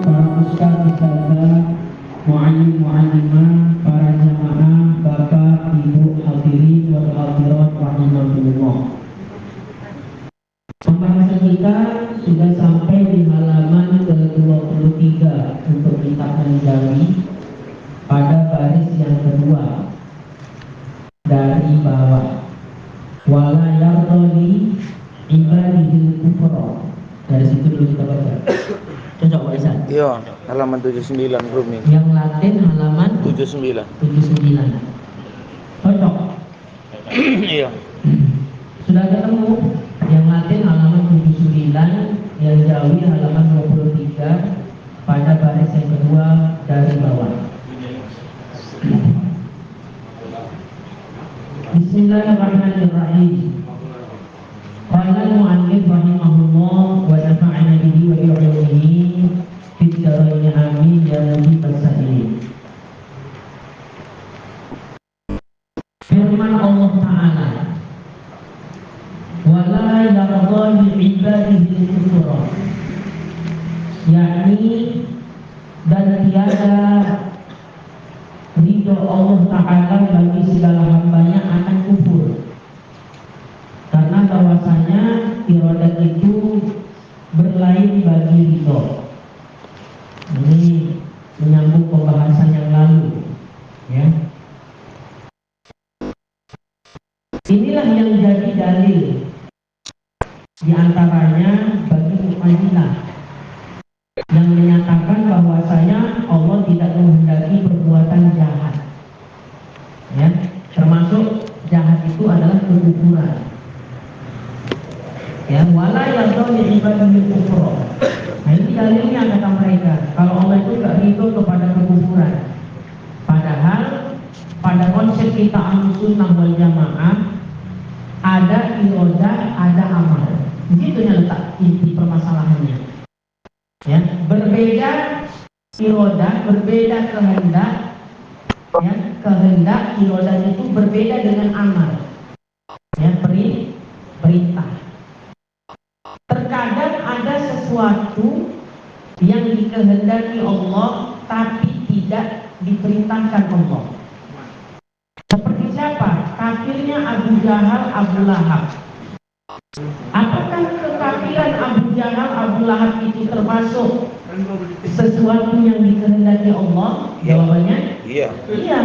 para ustaz ustazah, muallim muallimah, para jamaah, bapak, ibu, hadirin wal hadirat rahimakumullah. Pembahasan kita sudah sampai di halaman ke-23 untuk kita pelajari pada baris yang kedua dari bawah. Wala yardoli ibadihil kufra. Dari situ dulu kita baca. Cocok Pak Isan? Iya, halaman 79 belum nih. Yang Latin halaman 79. 79. Cocok? Iya. Sudah ketemu? Yang Latin halaman 79, yang Jawi halaman 23 pada baris yang kedua dari bawah. Bismillahirrahmanirrahim. Qala al-mu'allif rahimahullah wa nafa'ana bihi wa bi'ulumihi fid dharain amin ya mujibas sa'ilin. Firman Allah Ta'ala, wala yarda li ibadihi kufra, yakni dan tiada ridho Allah Ta'ala bagi segala hambanya akan kufur, karena bahwasanya iradat itu berlain bagi ridho. Ini menyambung pembahasan yang lalu, ya. Inilah yang jadi dalil di antaranya bagi Mu'tazilah yang menyatakan bahwasanya Allah tidak menghendaki perbuatan jahat, ya, termasuk jahat itu adalah kekufuran. Ya, wala yarda li ibadihi kufra. Nah, ini dalilnya kata mereka, kalau Allah itu tidak ridho kepada kekufuran. Padahal pada konsep kita Ahlussunnah wal Jamaah ada iradah, ada amal. Di situ letak inti permasalahannya. Ya, berbeda iradah, berbeda kehendak. Ya, kehendak iradah itu berbeda dengan amal. Ya, perintah. Terkadang ada sesuatu yang dikehendaki Allah tapi tidak diperintahkan Allah. Seperti siapa? Kafirnya Abu Jahal, Abu Lahab. Apakah kekafiran Abu Jahal, Abu Lahab itu termasuk sesuatu yang dikehendaki Allah? Jawabannya Iya. iya.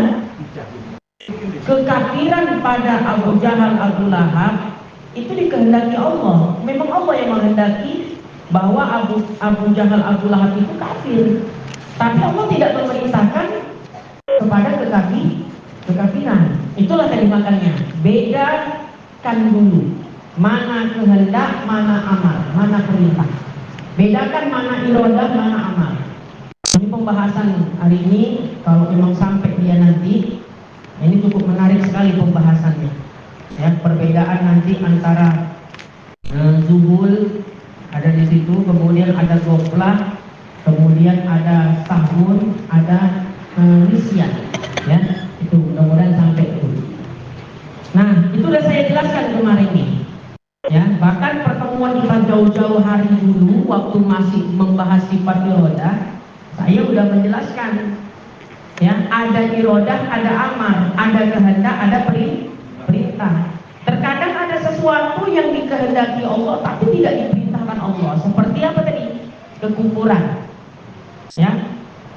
Kekafiran pada Abu Jahal, Abu Lahab itu dikehendaki Allah. Memang Allah yang menghendaki bahwa Abu Jahal, Abu Lahab itu kafir. Tapi Allah tidak memerintahkan kepada kekafiran. Itulah tadi makanya bedakan dulu mana kehendak, mana amal, mana perintah. Bedakan mana iradah, mana amal. Ini pembahasan hari ini, kalau memang sampai dia nanti, ini cukup menarik sekali pembahasannya. Ya, perbedaan nanti antara zuhul ada di situ, kemudian ada goflah, kemudian ada tahun, ada nisyan. Ya, itu mudah-mudahan sampai itu. Nah, itu sudah saya jelaskan kemarin nih. Ya, bahkan pertemuan kita jauh-jauh hari dulu waktu masih membahas sifat iradah, saya sudah menjelaskan. Ya, ada iradah, ada amal, ada kehendak, ada perintah. Terkadang ada sesuatu yang dikehendaki Allah tapi tidak diperintahkan Allah. Seperti apa tadi? Kekufuran. Ya.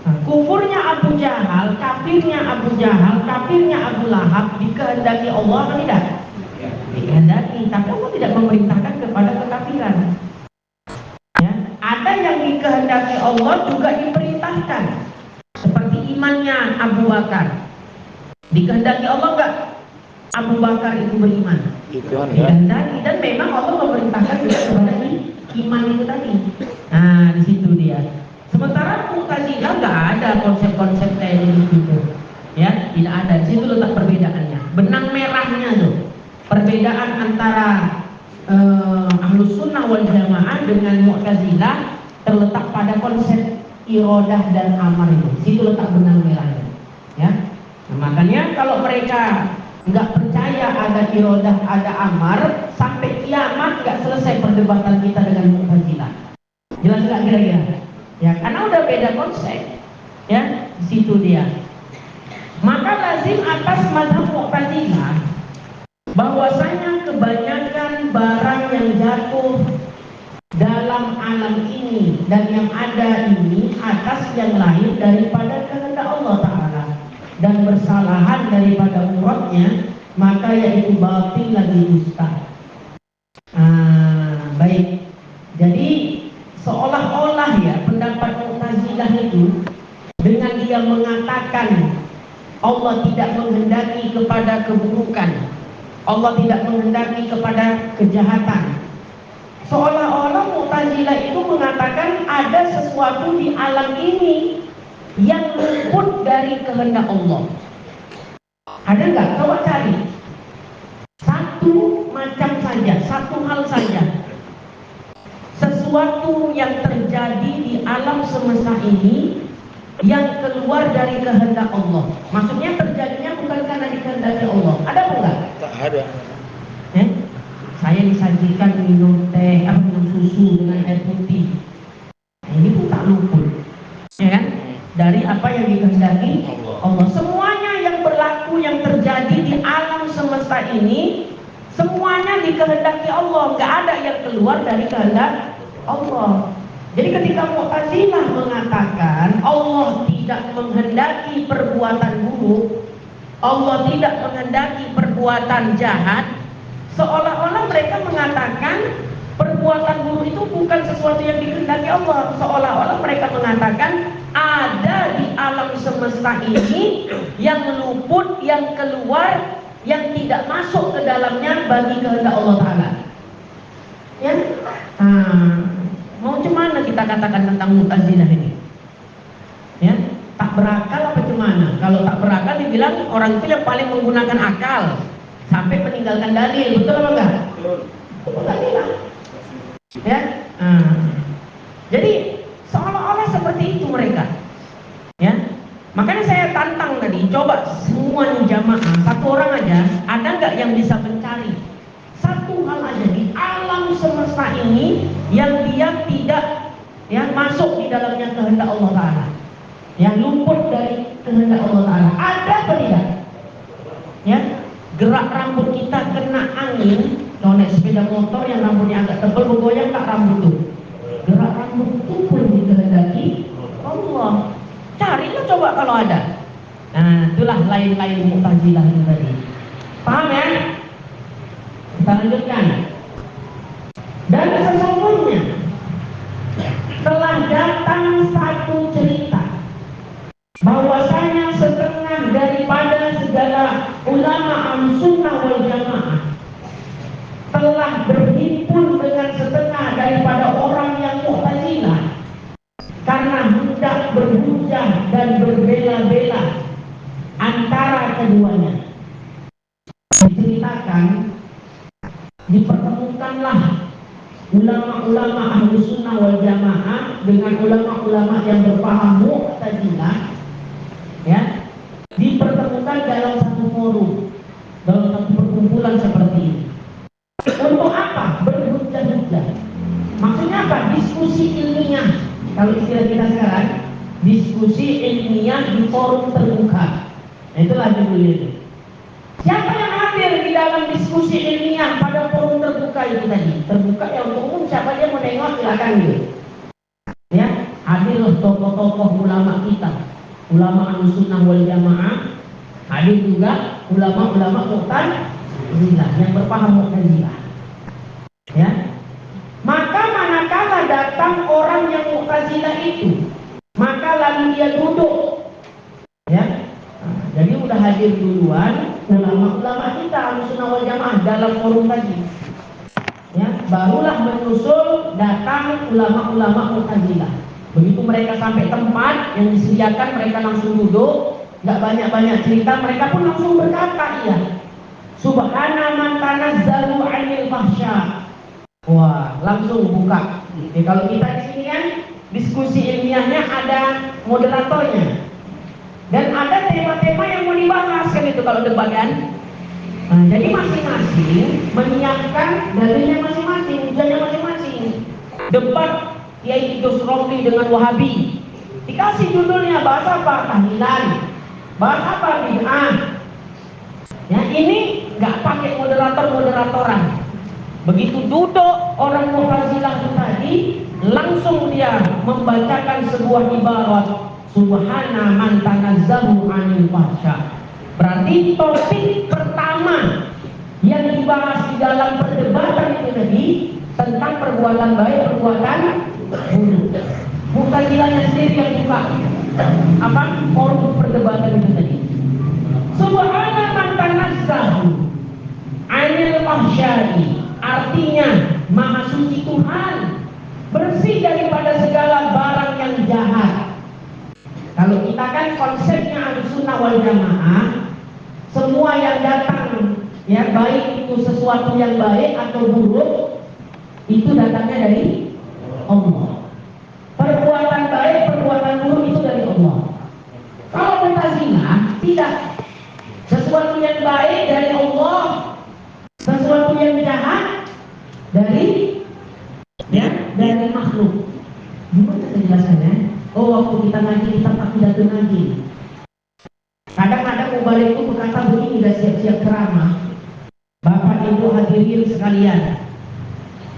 Nah, kufurnya Abu Jahal, kafirnya Abu Jahal, kafirnya Abu Lahab dikehendaki Allah atau tidak? Dikehendaki, tapi Allah tidak memerintahkan kepada kekafiran. Ya, ada yang dikehendaki Allah juga diperintahkan. Seperti imannya Abu Bakar. Dikehendaki Allah enggak Abu Bakar itu beriman? Dikehendaki, dan memang Allah memerintahkan juga kepada iman itu tadi. Nah, di situ dia. Sementara Mu'tazilah nggak ada konsep-konsep kayak gitu, ya, tidak ada. Di situ letak perbedaannya. Benang merahnya tuh, perbedaan antara Ahlussunnah wal Jamaah dengan Mu'tazilah terletak pada konsep iradah dan amal itu. Di situ letak benang merahnya, ya. Nah, makanya kalau mereka nggak percaya ada iradah, ada amar, sampai kiamat nggak selesai perdebatan kita dengan Mu'tazilah. Jelas nggak kira-kira? Ya, karena udah beda konsep. Ya, di situ dia. Maka lazim atas mazhab Mu'tazilah bahwasanya kebanyakan barang yang jatuh dalam alam ini dan yang ada ini atas yang lain daripada kehendak Allah Ta'ala dan bersalahan daripada muradnya, maka yaitu batil lagi dusta. Baik. Jadi seolah-olah ya pendapat Mu'tazilah itu dengan dia mengatakan Allah tidak menghendaki kepada keburukan, Allah tidak menghendaki kepada kejahatan. Seolah-olah Mu'tazilah itu mengatakan ada sesuatu di alam ini yang luput dari kehendak Allah. Ada nggak? Coba cari. Satu macam saja, satu hal saja. Sesuatu yang terjadi di alam semesta ini yang keluar dari kehendak Allah. Maksudnya terjadinya bukan karena dikehendaki Allah. Ada enggak? Tak ada. Saya disajikan minum teh, minum susu dengan air putih. Nah, ini pun tak luput, ya kan? Dari apa yang dikehendaki Allah. Semuanya yang berlaku, yang terjadi di alam semesta ini, semuanya dikehendaki Allah. Nggak ada yang keluar dari kehendak Allah. Jadi ketika Mu'tazilah mengatakan Allah tidak menghendaki perbuatan buruk, Allah tidak menghendaki perbuatan jahat, seolah-olah mereka mengatakan perbuatan buruk itu bukan sesuatu yang dikehendaki Allah. Seolah-olah mereka mengatakan ada di alam semesta ini yang luput, yang keluar, yang tidak masuk ke dalamnya bagi kehendak Allah Ta'ala. Ya? Mau cuman kita katakan tentang Mu'tazilah ini? Ya, tak berakal apa cuman? Kalau tak berakal dibilang orang itu yang paling menggunakan akal sampai meninggalkan dalil, betul apa enggak? Mu'tazilah. Ya, jadi seolah-olah seperti itu mereka. Ya, makanya saya tantang tadi, coba semua jamaah, satu orang aja, ada nggak yang bisa mencari satu hal aja di alam semesta ini yang dia tidak masuk di dalamnya kehendak Allah Ta'ala, yang luput dari kehendak Allah Ta'ala? Ada apa tidak? Ya, gerak rambut kita kena angin, kalau naik sepeda motor yang rambutnya agak tebal bergoyang tak rambut tuh, gerak rambut itu pun dikehendaki Allah. Carilah coba kalau ada. Nah, itulah lain-lain Mu'tazilah itu tadi. Paham ya? Kita lanjutkan. Dan sesungguhnya telah datang satu cerita bahwasanya setengah daripada segala ulama Ahlussunnah wal Jamaah telah berhimpun dengan setengah daripada orang yang Mu'tazilah karena hendak berhujah dan berbela-bela antara keduanya. Diceritakan dipertemukanlah ulama-ulama Ahlussunnah wal Jamaah dengan ulama-ulama yang berpaham Mu'tazilah, ya, dipertemukan dalam satu forum, dalam satu perkumpulan seperti ini. Untuk apa? Berhujah-hujah. Maksudnya apa? Diskusi ilmiah. Kalau istilah kita sekarang, diskusi ilmiah di forum terbuka. Nah, itulah judulnya itu. Siapa yang hadir di dalam diskusi ilmiah pada forum terbuka itu tadi? Terbuka ya untuk umum, siapa dia mau nengok silakan gitu. Ya, hadirlah tokoh-tokoh ulama kita, ulama Ahlussunnah wal Jamaah, hadir juga ulama-ulama Mu'tazilah yang berpaham Mu'tazilah. Ya, maka manakala datang orang yang Mu'tazilah itu, maka lalu dia duduk. Ya, jadi udah hadir duluan ulama-ulama kita Ahlussunnah wal Jamaah dalam forum tadi. Ya, barulah menyusul datang ulama-ulama Mu'tazilah. Begitu mereka sampai tempat yang disediakan, mereka langsung duduk, nggak banyak-banyak cerita, mereka pun langsung berkata, iya, Subhana man tanazzalu 'anil fahsya. Wah, langsung buka. Jadi kalau kita di sini kan diskusi ilmiahnya ada moderatornya. Dan ada tema-tema yang mau dibahas kan itu kalau debat kan. Nah, jadi masing-masing menyiapkan dalilnya masing-masing, hujahnya masing-masing. Debat Kiai Idrus Romli dengan Wahabi. Dikasih judulnya bahasa apa? Tahlilan. Bahasa apa? Bid'ah. Ya, ini nggak pakai moderator-moderatoran. Begitu duduk orang Mu'tazilah itu tadi, langsung dia membacakan sebuah ibarat, Subhana man tanazzahu 'anil fahsya. Berarti topik pertama yang dibahas di dalam perdebatan itu tadi tentang perbuatan baik, perbuatan buruk. Mu'tazilahnya sendiri yang buka apa? Forum perdebatan itu tadi. Subhana man tanazzahu 'anil fahsya'i. Artinya Maha Suci Tuhan, bersih daripada segala barang yang jahat. Kalau kita kan konsepnya Ahlussunnah wal Jamaah, semua yang datang ya, baik itu sesuatu yang baik atau buruk, itu datangnya dari Allah. Perbuatan baik, perbuatan buruk itu dari Allah. Kalau Mu'tazilah tidak, sesuatu yang baik dari Allah, sesuatu yang jahat dari makhluk. Gimana penjelasannya? Oh, waktu kita ngaji, kita akidatul ngaji. Kadang-kadang mubalik itu berkata begini, udah siap-siap ceramah. Bapak Ibu hadirin sekalian,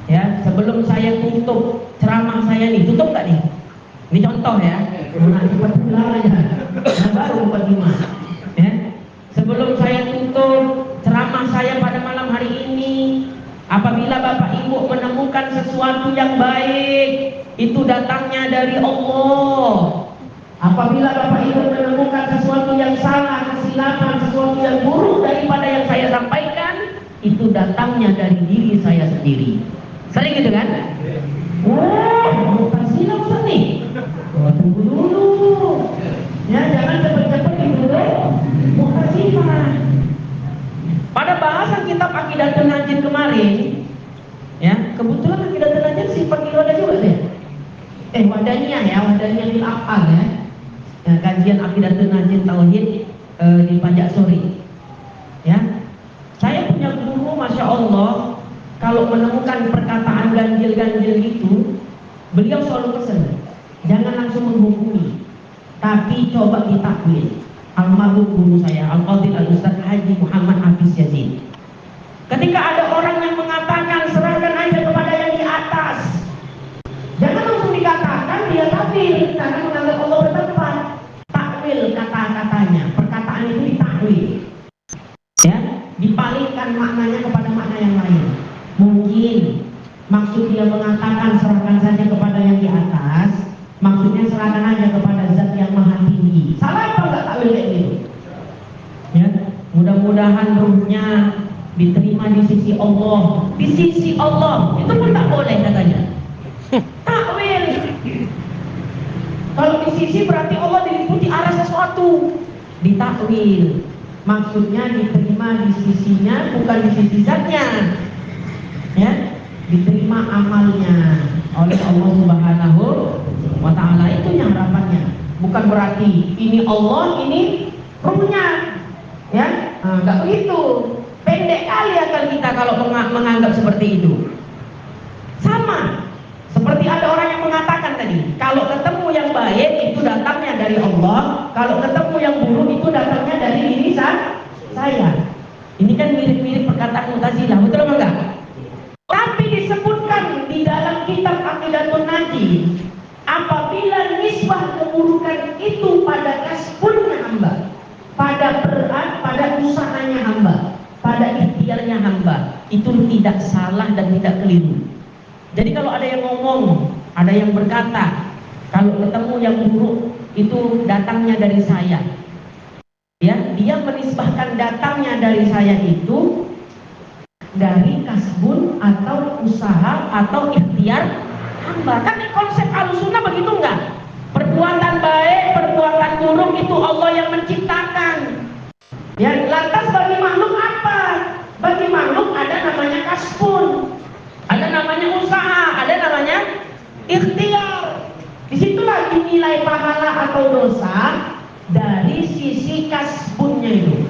ya, sebelum saya tutup ceramah saya nih, tutup nggak nih? Ini contoh ya, nah, cepat pulang aja, nah, baru bagaimana? Ya, sebelum saya tutup ceramah saya pada malam hari ini, apabila Bapak Ibu menemukan sesuatu yang baik, itu datangnya dari Allah. Apabila Bapak Ibu menemukan sesuatu yang salah, kesilapan, sesuatu yang buruk daripada yang saya sampaikan, itu datangnya dari diri saya sendiri. Sering gitu kan? Mu'tazilah Ustaz nih. Tunggu dulu. Ya, jangan cepet-cepet dituduh Mu'tazilah. Pada bahasan kitab Aqidatul Najin kemarin, ya, kebetulan Aqidatul Najin si Pakiroda juga deh. Wadaniyah ya, Wadaniyah bil Af'al ya. Ya, kajian Aqidatul Najin Tauhid di Pajak Sore. Ya. Saya punya guru, Masya Allah, kalau menemukan perkataan ganjil-ganjil itu, beliau selalu pesan, jangan langsung menghukumi, tapi coba ditakwil. Almarhum guru saya, Al-Fadhil Al-Ustaz Haji Muhammad Hafiz Yazid. Ketika ada orang yang mengatakan serahkan aja kepada yang di atas, jangan langsung dikatakan dia takwil, karena menganggap Allah bertempat. Takwil kata-katanya, perkataan itu ditakwil, ya, dipalingkan maknanya kepada makna yang lain. Mungkin maksud dia mengatakan serahkan saja kepada yang di atas, maksudnya serahkan aja kepada zat yang maha tinggi. Salah apa enggak takwil kayak gitu? Ya, mudah-mudahan ruhnya diterima di sisi Allah. Di sisi Allah itu pun tak boleh katanya. Takwil. Kalau di sisi berarti Allah diliputi arah sesuatu. Ditakwil. Maksudnya diterima di sisinya, bukan di sisi zatnya. Ya, diterima amalnya oleh Allah Subhanahu wa ta'ala. Itu yang harapannya. Bukan berarti ini Allah, ini ruhnya. Ya, enggak begitu. Pendek kali akal kita kalau menganggap seperti itu. Sama seperti ada orang yang mengatakan tadi, kalau ketemu yang baik itu datangnya dari Allah, kalau ketemu yang buruk itu datangnya dari diri saya. Ini kan mirip-mirip perkataan Mu'tazilah, betul apa enggak? Tapi disebutkan di dalam kitab Aqidatul Najin, apabila nisbah keburukan itu pada kasbunnya hamba, pada usahanya hamba, pada ikhtiarnya hamba, itu tidak salah dan tidak keliru. Jadi kalau ada yang ngomong, ada yang berkata, kalau ketemu yang buruk itu datangnya dari saya, ya, dia menisbahkan datangnya dari saya itu dari kasbun atau usaha atau ikhtiar hamba. Kan konsep Ahlussunnah begitu enggak? Perbuatan baik, perbuatan buruk itu Allah yang menciptakan. Ya, lantas bagi makhluk apa? Bagi makhluk ada namanya kasbun, ada namanya usaha, ada namanya ikhtiar. Disitulah dinilai pahala atau dosa dari sisi kasbunnya itu,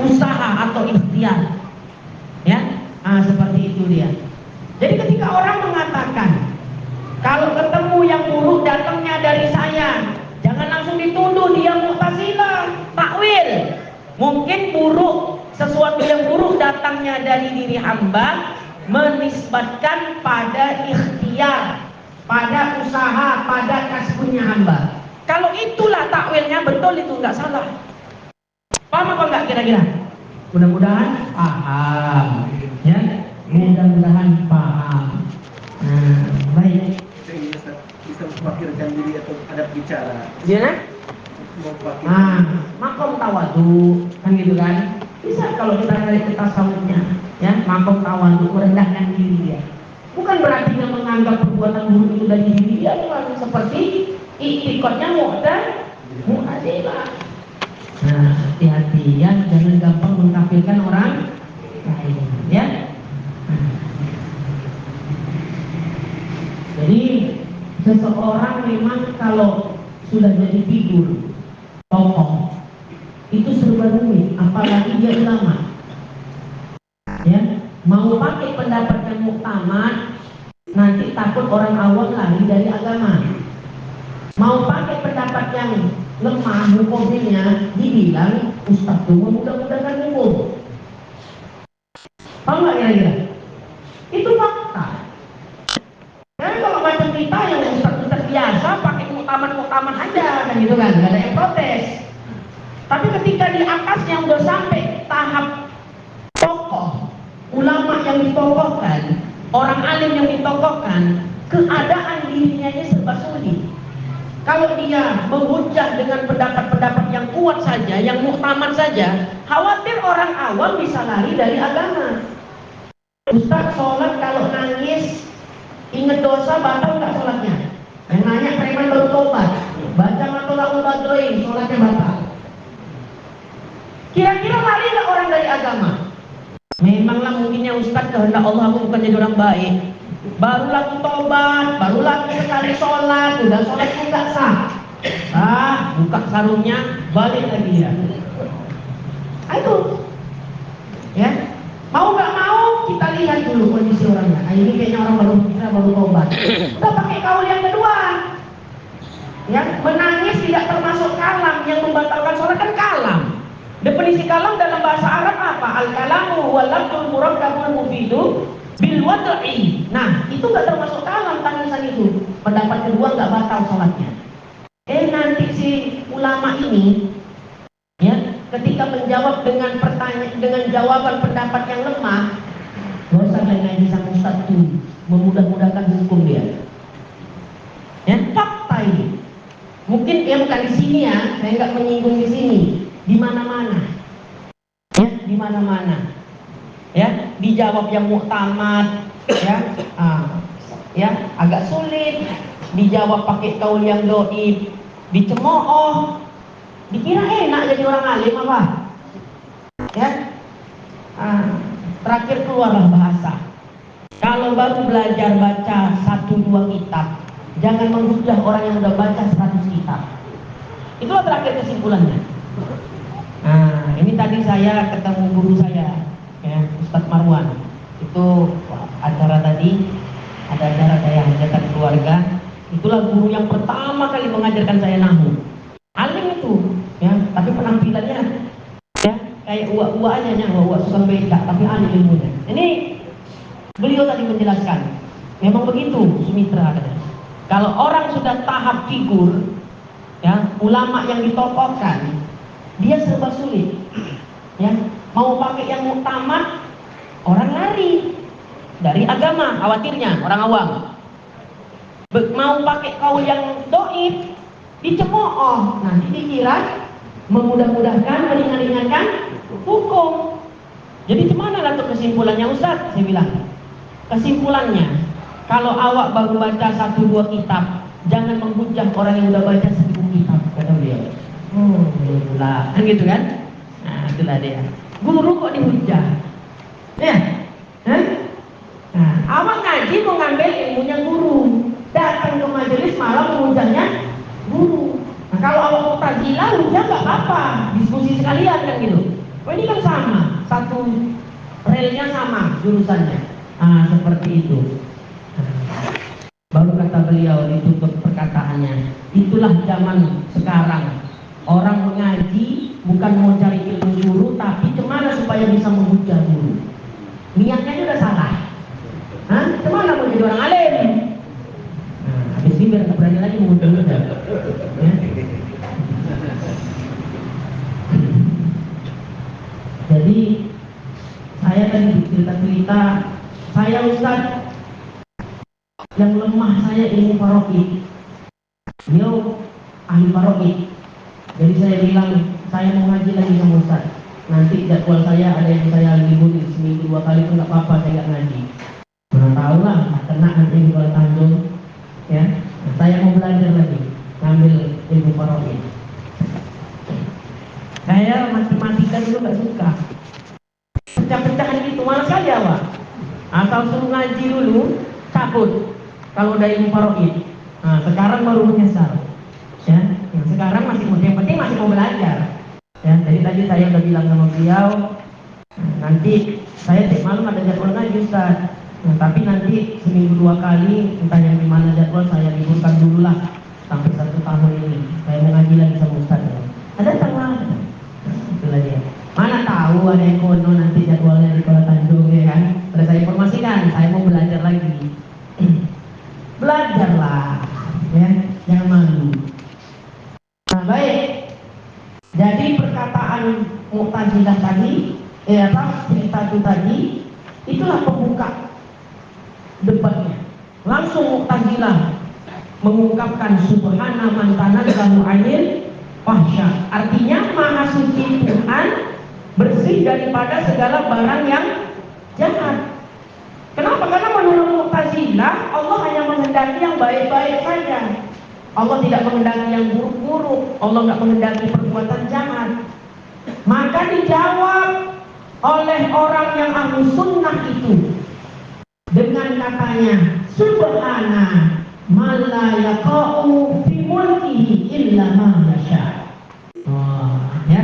usaha atau ikhtiar. Ya, seperti itu dia. Jadi ketika orang mengatakan kalau ketemu yang buruk datangnya dari saya. Jangan langsung dituduh dia Mu'tazilah, takwil. Mungkin buruk, sesuatu yang buruk datangnya dari diri hamba, menisbatkan pada ikhtiar, pada usaha, pada kasbunya hamba. Kalau itulah takwilnya betul, itu nggak salah. Paham apa nggak kira-kira? Mudah-mudahan paham, ya. Mudah-mudahan paham. Nah, baik. Bisa mewakilkan diri atau adab bicara. Gimana? Nah, makom tawadu, kan gitu kan? Bisa kalau kita cari ke tasawufnya, ya, makom tawadu, merendahkan diri dia. Bukan berarti dia menganggap perbuatan buruk itu dari diri dia, bukan seperti iktikadnya Mu'tazilah. Nah, hati-hati ya, jangan gampang mengkafirkan orang lain, ya. Jadi seseorang memang kalau sudah jadi figur tokoh itu serba rumit, apalagi dia ulama. Ya, mau pakai pendapat yang muktamad, nanti takut orang awam lari dari agama. Mau pakai pendapat yang lemah hukumnya, dibilang ustaz itu memudah-mudahkan hukum. Paham nggak kira-kira? Itu fakta. Karena kalau macam kita yang ustaz-ustaz biasa pakai muktamad aja, kan gitu kan, nggak ada yang protes. Tapi ketika di atasnya udah sampai tahap tokoh, ulama yang ditokohkan, orang alim yang ditokohkan, keadaan dirinya ini serba sulit. Kalau dia menghujah dengan pendapat-pendapat yang kuat saja, yang muktamad saja, khawatir orang awam bisa lari dari agama. Ustaz, sholat kalau nangis ingat dosa batal nggak sholatnya? Yang nanya preman baru tobat, baca matulahul badroin, sholatnya batal. Kira-kira lari nggak orang dari agama? Memanglah mungkinnya Ustaz kehendak Allah aku bukan jadi orang baik. Barulah aku tobat, barulah aku sekali sholat, udah sholat pun nggak sah. Buka sarungnya, balik lagi ya. Ayo, ya. Mau nggak mau kita lihat dulu kondisi orangnya. Ini kayaknya orang baru tobat. Udah pakai kaul yang kedua. Ya, menangis tidak termasuk kalam, yang membatalkan sholat kan kalam. Definisi kalam dalam bahasa Arab apa? Al-kalamu walabdul murakkabul mufidu bil wad'i. Nah, itu nggak termasuk kalam, tangisan itu. Pendapat kedua nggak batal sholatnya. Nanti si ulama ini, ya, ketika menjawab dengan jawaban pendapat yang lemah, nggak usah ngaji sama ustaz tuh, memudah-mudahkan hukum dia. Ya, fakta ini. Mungkin ya bukan di sini ya, saya nggak menyinggung di sini, di mana-mana, ya, di mana-mana. Ya, dijawab yang muktamad, ya, agak sulit. Dijawab pakai kaul yang doib, dicemooh, dikira enak jadi orang alim apa? Ya, terakhir keluarlah bahasa. Kalau baru belajar baca 1-2 kitab, jangan menghujah orang yang udah baca 100 kitab. Itulah terakhir kesimpulannya. Nah, ini tadi saya ketemu guru saya, ya, Ustadz Marwan. Itu acara tadi, ada acara saya hajatan keluarga. Itulah guru yang pertama kali mengajarkan saya nahwu. Alim itu, ya, tapi penampilannya, ya, kayak uak-uak aja, uak-uak suka beda, tapi alim ilmunya. Ini beliau tadi menjelaskan, memang begitu Sumitra katanya. Kalau orang sudah tahap figur, ya, ulama yang ditokohkan, dia serba sulit, ya. Mau pakai yang muktamad, orang lari dari agama, khawatirnya orang awam. Mau pakai kaul yang doib, dicemooh, nanti dikira memudah-mudahkan, meringan-ringankan hukum. Jadi gimana lah tuh kesimpulannya Ustaz? Saya bilang, kesimpulannya, kalau awak baru baca 1-2 kitab, jangan menghujah orang yang udah baca 1000 kitab, kata beliau. Lah, kan gitu kan? Nah, itulah dia. Guru kok dihujah? Ya, nah, awak ngaji mengambil ilmunya guru, datang ke majelis malah menghujahnya guru. Nah, kalau awak Mu'tazilah hujah nggak apa-apa, diskusi sekalian kan gitu. Oh, ini kan sama, satu relnya sama jurusannya. Seperti itu. Baru kata beliau ditutup perkataannya, itulah zaman sekarang. Orang mengaji bukan mau cari ilmu guru, tapi kemana supaya bisa menghujat guru. Niatnya itu udah salah. Hah? Kemana mau jadi orang alim? Nah, habis ini biar nggak berani lagi menghujat. Ya. Jadi saya tadi cerita-cerita, saya Ustaz yang lemah, saya ilmu paroki, beliau ahli paroki. Jadi saya bilang saya mau ngaji lagi sama Ustaz. Nanti jadwal saya ada yang saya liburin seminggu 2 kali pun nggak apa-apa, saya nggak ngaji. Nah, tahu lah kena nanti di Kuala Tanjung, ya. Nah, saya mau belajar lagi, ngambil ilmu paroki. Saya matematika dulu nggak suka, pecah-pecahan itu malas sekali awak. Asal suruh ngaji dulu, cabut. Kalau udah ilmu paroki, nah sekarang baru menyesal. Ya, yang sekarang masih yang penting masih mau belajar. Ya, jadi tadi saya udah bilang sama beliau, nanti saya tiap malam ada jadwal ngaji Ustaz. Nah, tapi nanti seminggu 2 kali, entah yang dimana jadwal saya liburkan dulu lah sampai 1 tahun ini. Saya mau ngaji lagi sama Ustaz. Ya. Ada tanggal, itulah dia. Mana tahu ada yang kono nanti jadwalnya di Kuala Tanjung, ya kan? Sudah saya informasikan, saya mau belajar lagi. Belajarlah, ya, jangan malu. Nah, baik. Jadi perkataan Mu'tazilah tadi, cerita itu tadi, itulah pembuka debatnya. Langsung Mu'tazilah mengungkapkan subhana man tanazzahu 'anil fahsya. Artinya maha suci Tuhan, bersih daripada segala barang yang jahat. Kenapa? Karena menurut Mu'tazilah Allah hanya menghendaki yang baik-baik saja. Allah tidak menghendaki yang buruk-buruk. Allah nggak menghendaki perbuatan jahat. Maka dijawab oleh orang yang ahlu sunnah itu dengan katanya subhana man la yaqa'u fi mulkihi illa ma yasha. Oh, ya.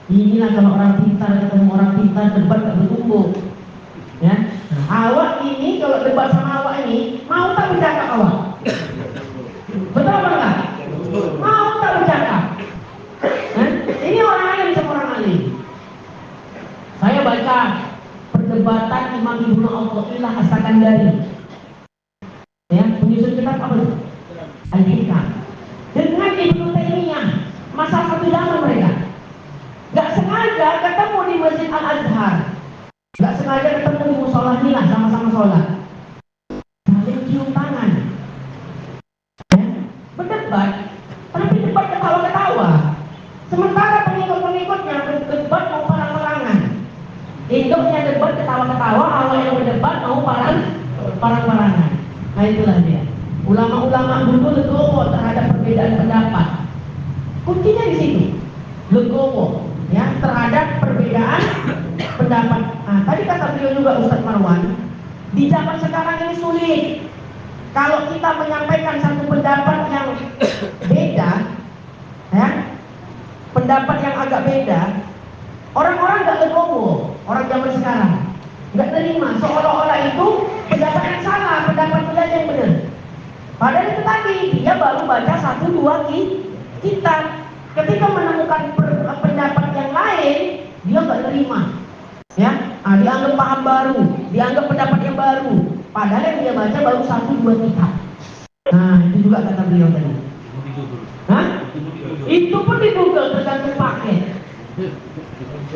Inilah kalau orang pintar ketemu orang pintar, debat tak bertumbuh. Ya. Nah, awak ini kalau debat sama awak ini mau tak bercakap awak? Betul apa enggak? Mau tak bercakap? Ini orang alim sama orang alim. Saya baca perdebatan Imam Ibnu Athaillah As-Sakandari. Ya, penyusun kitab apa itu? Al-Hikam. Dengan Ibnu Taimiyah, masa satu zaman mereka. Gak sengaja ketemu di Masjid Al-Azhar. Gak sengaja ketemu di musola Milah, sama-sama sholat. Saling cium tangan. Ya, berdebat, tapi debat ketawa-ketawa. Sementara pengikut-pengikutnya berdebat mau perang-perangan. Induknya debat ketawa-ketawa, awal yang berdebat mau perang-perangan. Nah itulah dia. Ulama-ulama dulu legowo terhadap perbedaan pendapat. Kuncinya di sini, legowo, ya, terhadap perbedaan pendapat. Nah, tadi kata beliau juga Ustaz Marwan, di zaman sekarang ini sulit. Kalau kita menyampaikan satu pendapat yang beda, ya, pendapat yang agak beda, orang-orang nggak legowo. Orang zaman sekarang nggak terima, seolah-olah itu pendapat yang salah, pendapat dia yang benar. Padahal itu tadi dia baru baca 1-2 kitab. Ketika menemukan pendapat yang lain, dia nggak terima. Ya, dianggap paham baru, dianggap pendapat yang baru. Padahal yang dia baca baru 1-2 kitab. Nah, itu juga kata beliau tadi. Hah? Itu pun di Google tergantung paket.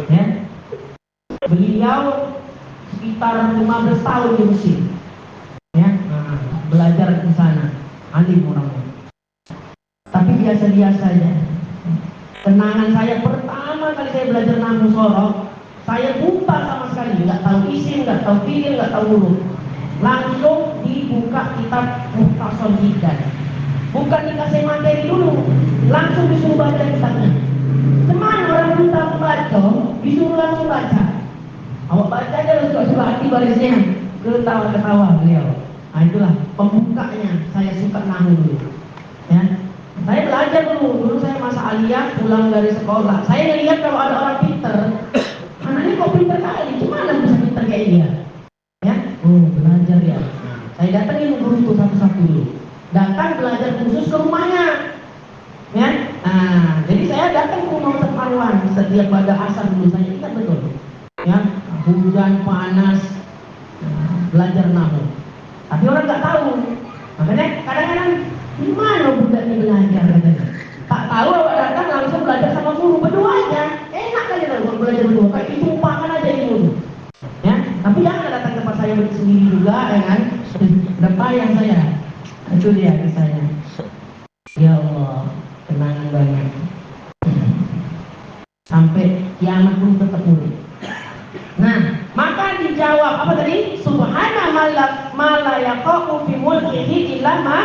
Ya. Beliau sekitar 15 tahun di Mesir. Ya, belajar di sana, alim orangnya. Tapi biasa-biasa aja. Kenangan saya pertama kali saya belajar nahwu sorof, saya buta sama sekali, nggak tahu isim, nggak tahu fi'il, nggak tahu huruf. Langsung dibuka kitab Mukhtasar Jiddan. Bukan dikasih materi dulu, langsung disuruh baca kitabnya. Cuman orang buta membaca, disuruh langsung baca. Awak baca aja suka-suka hati barisnya, ketawa-ketawa beliau. Nah itulah pembukanya. Saya suka nahwu dulu. Ya, saya belajar dulu saya masa aliyah pulang dari sekolah. Saya lihat kalau ada orang pinter, anaknya kok pinter kali, gimana bisa pinter kayak dia? Ya, belajar ya. Saya datangin guru itu satu-satu. belajar khusus ke rumahnya. Ya, jadi saya datang ke rumah Ustaz Marwan setiap pada asar dulu, saya ingat betul. Ya, hujan panas, belajar nahu. Tapi orang nggak tahu. Makanya kadang-kadang di mana budak ini belajar katanya. Tak tahu awak datang langsung belajar sama guru berdua aja. Enak aja kalau belajar berdua. Kayak ditumpahkan aja ilmu. Ya, tapi jangan datang tempat saya sendiri juga, ya kan? Depan yang saya. Itu dia kisahnya. Ya Allah, kenangan banyak. Sampai kiamat pun tetap murid. Nah, maka dijawab apa tadi? Subhana mala yaqa'u fi mulkihi illa ma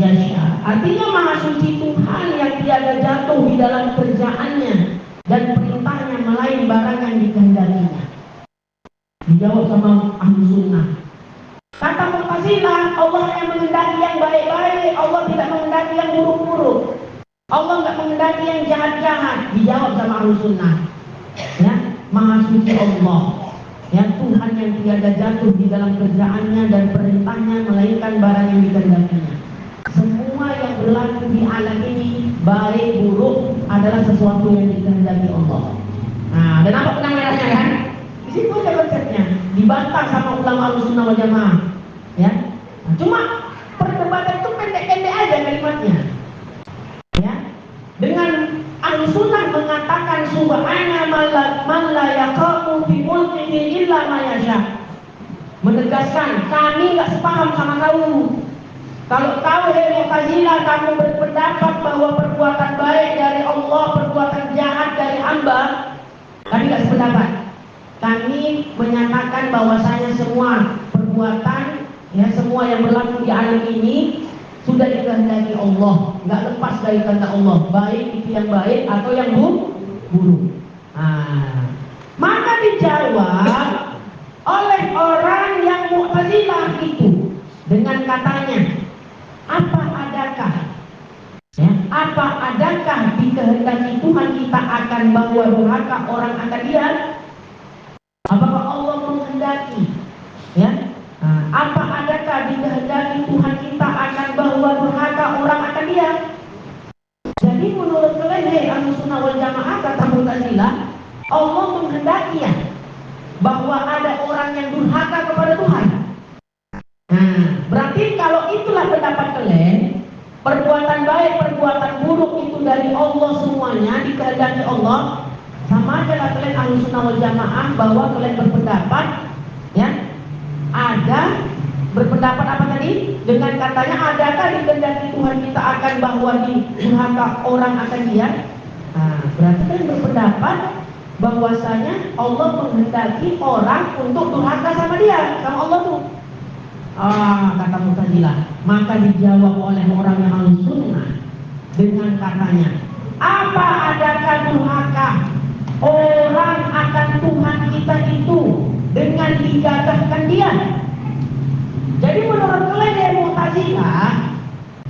yasha. Artinya maha suci Tuhan yang tiada jatuh di dalam kerjaannya dan perintahnya melain barang yang dikehendakinya. Dijawab sama ahli sunnah. Kata Mu'tazilah, Allah yang menghendaki yang baik-baik, Allah tidak menghendaki yang buruk-buruk. Allah nggak menghendaki yang jahat-jahat. Dijawab sama ahli sunnah. Ya, maha suci Allah, ya Tuhan yang tiada jatuh di dalam kerjaannya dan perintahnya melainkan barang yang dikehendakinya. Semua yang berlaku di alam ini baik buruk adalah sesuatu yang dikehendaki Allah. Nah, dan apa benang merahnya kan? Di situ ada konsepnya. Dibantah sama ulama Ahlussunnah wal Jamaah. Ya, nah, cuma perdebatan itu pendek-pendek aja kalimatnya. Ya, dengan Ahlussunnah mengatakan subhana man la yaqa'u fi mulkihi illa ma yasha. Menegaskan kami enggak sepaham sama kau. Kalau kau Mu'tazilah kamu berpendapat bahwa perbuatan baik dari Allah, perbuatan jahat dari hamba, kami enggak sependapat. Kami menyatakan bahwasanya semua perbuatan, ya semua yang berlaku di alam ini sudah dikehendaki Allah, nggak lepas dari kehendak Allah, baik itu yang baik atau yang buruk. Maka dijawab oleh orang yang Mu'tazilah itu dengan katanya, apa adakah dikehendaki Tuhan kita akan bahwa durhaka orang akan dia? Apakah Allah menghendaki? Ya, apa adakah dikehendaki Tuhan kita akan bahwa durhaka orang akan dia? Jadi menurut kalian Ahlussunnah wal Jamaah kata Mu'tazilah, Allah menghendaki ya bahwa ada orang yang durhaka kepada Tuhan. Berarti kalau itulah pendapat kalian, perbuatan baik, perbuatan buruk itu dari Allah semuanya dikehendaki Allah. Sama aja lah kalian Ahlussunnah wal Jamaah bahwa kalian berpendapat, ya, ada berpendapat apa tadi? Dengan katanya adakah dikehendaki Tuhan kita akan bahwa durhaka orang akan dia? Berarti kalian berpendapat bahwasanya Allah menghendaki orang untuk durhaka sama dia, sama Allah tuh. Kata Mu'tazilah. Maka dijawab oleh orang yang Ahlussunnah dengan katanya, apa adakah durhaka orang akan Tuhan kita itu dengan digagahkan dia? Jadi menurut kalian Mu'tazilah,